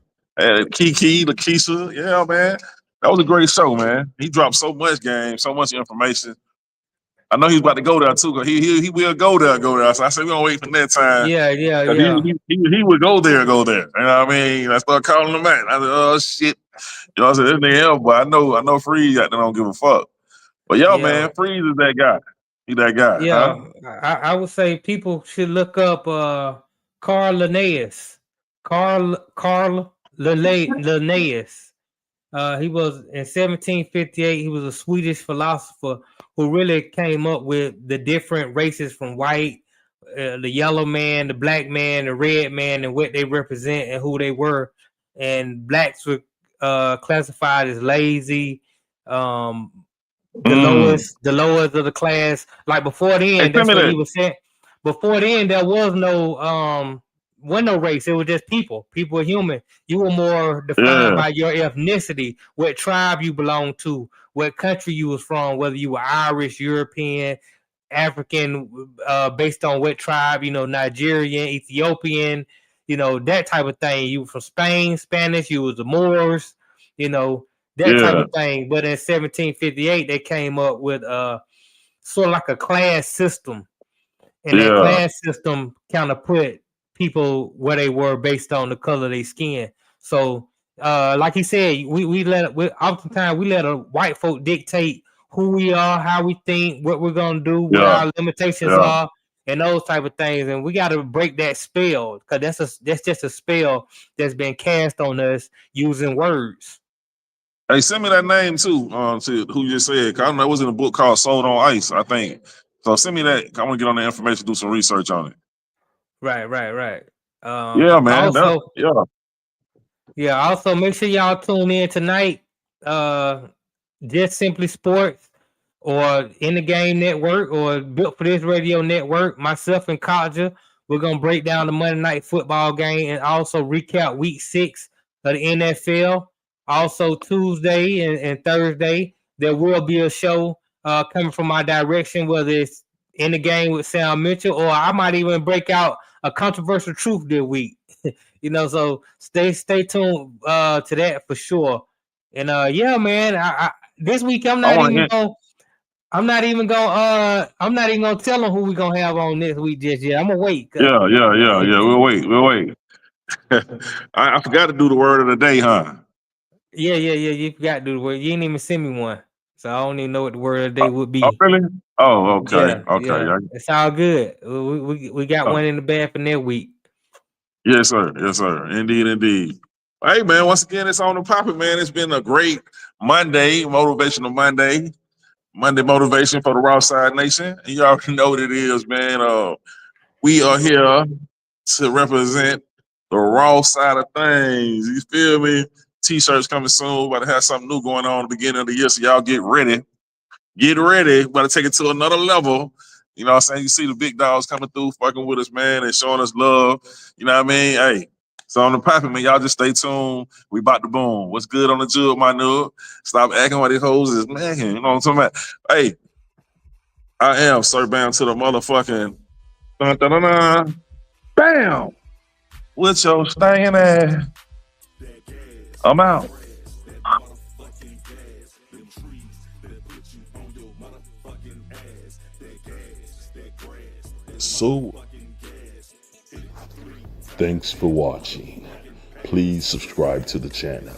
Kiki, Lakeisha, yeah, man. That was a great show, man. He dropped so much game, so much information. I know he's about to go there too, because he will go there. So I said we're gonna wait for that time. Yeah. He would go there. You know what I mean? I started calling him out. I said, oh shit. You know, I said, this nigga else, but I know Freeze out there don't give a fuck. But man, Freeze is that guy. He that guy. Yeah, huh? I would say people should look up Carl Linnaeus. Carl Linnaeus. He was in 1758. He was a Swedish philosopher who really came up with the different races from white, the yellow man, the black man, the red man, and what they represent and who they were. And blacks were classified as lazy, the lowest of the class. Like before then, that's what he was saying. Before then, there was no race. It was just people. People were human. You were more defined by your ethnicity, what tribe you belonged to, what country you was from, whether you were Irish, European, African, based on what tribe, Nigerian, Ethiopian, that type of thing. You were from Spain, Spanish, you was the Moors, that type of thing. But in 1758, they came up with sort of like a class system. And that class system kind of put people where they were based on the color of their skin. So like he said, oftentimes we let a white folk dictate who we are, how we think, what we're gonna do, what our limitations are, and those type of things. And we got to break that spell, because that's just a spell that's been cast on us using words. Hey, send me that name too. To who you just said. 'Cause I don't know, it was in a book called Sold on Ice, I think. So send me that. I want to get on the information, do some research on it. Right. Yeah, man. Also, Also, make sure y'all tune in tonight. Just Simply Sports, or In the Game Network, or Built for This Radio Network. Myself and Kaja, we're gonna break down the Monday Night Football game and also recap Week 6 of the NFL. Also, Tuesday and Thursday, there will be a show coming from my direction, whether it's In the Game with Sam Mitchell, or I might even break out a controversial truth this week. So stay tuned to that for sure. And man, I this week I'm not even gonna tell them who we're gonna have on next week just yet. I'm gonna wait. Yeah. We'll wait. I forgot to do the word of the day, huh? Yeah. You forgot to do the word. You didn't even send me one, so I don't even know what the word of the day would be. Oh, really? Oh, okay. Yeah. It's all good. We got one in the bag for next week. Yes, sir. Indeed. Hey, man. Once again, it's on the popping, man. It's been a great Monday, motivational Monday motivation for the Raw Side Nation. And you already know what it is, man. We are here to represent the raw side of things. You feel me? T-shirts coming soon. About to have something new going on at the beginning of the year, so y'all get ready. About to take it to another level. You know what I'm saying? You see the big dogs coming through, fucking with us, man, and showing us love. You know what I mean? Hey, so on the popping, man, y'all just stay tuned. We about to boom. What's good on the jug, my nigga? Stop acting like these hoes is man. You know what I'm talking about? Hey, I am Sir Bam to the motherfucking dun-dun-dun-dun. Bam! With your staying ass. I'm out. So, thanks for watching. Please subscribe to the channel.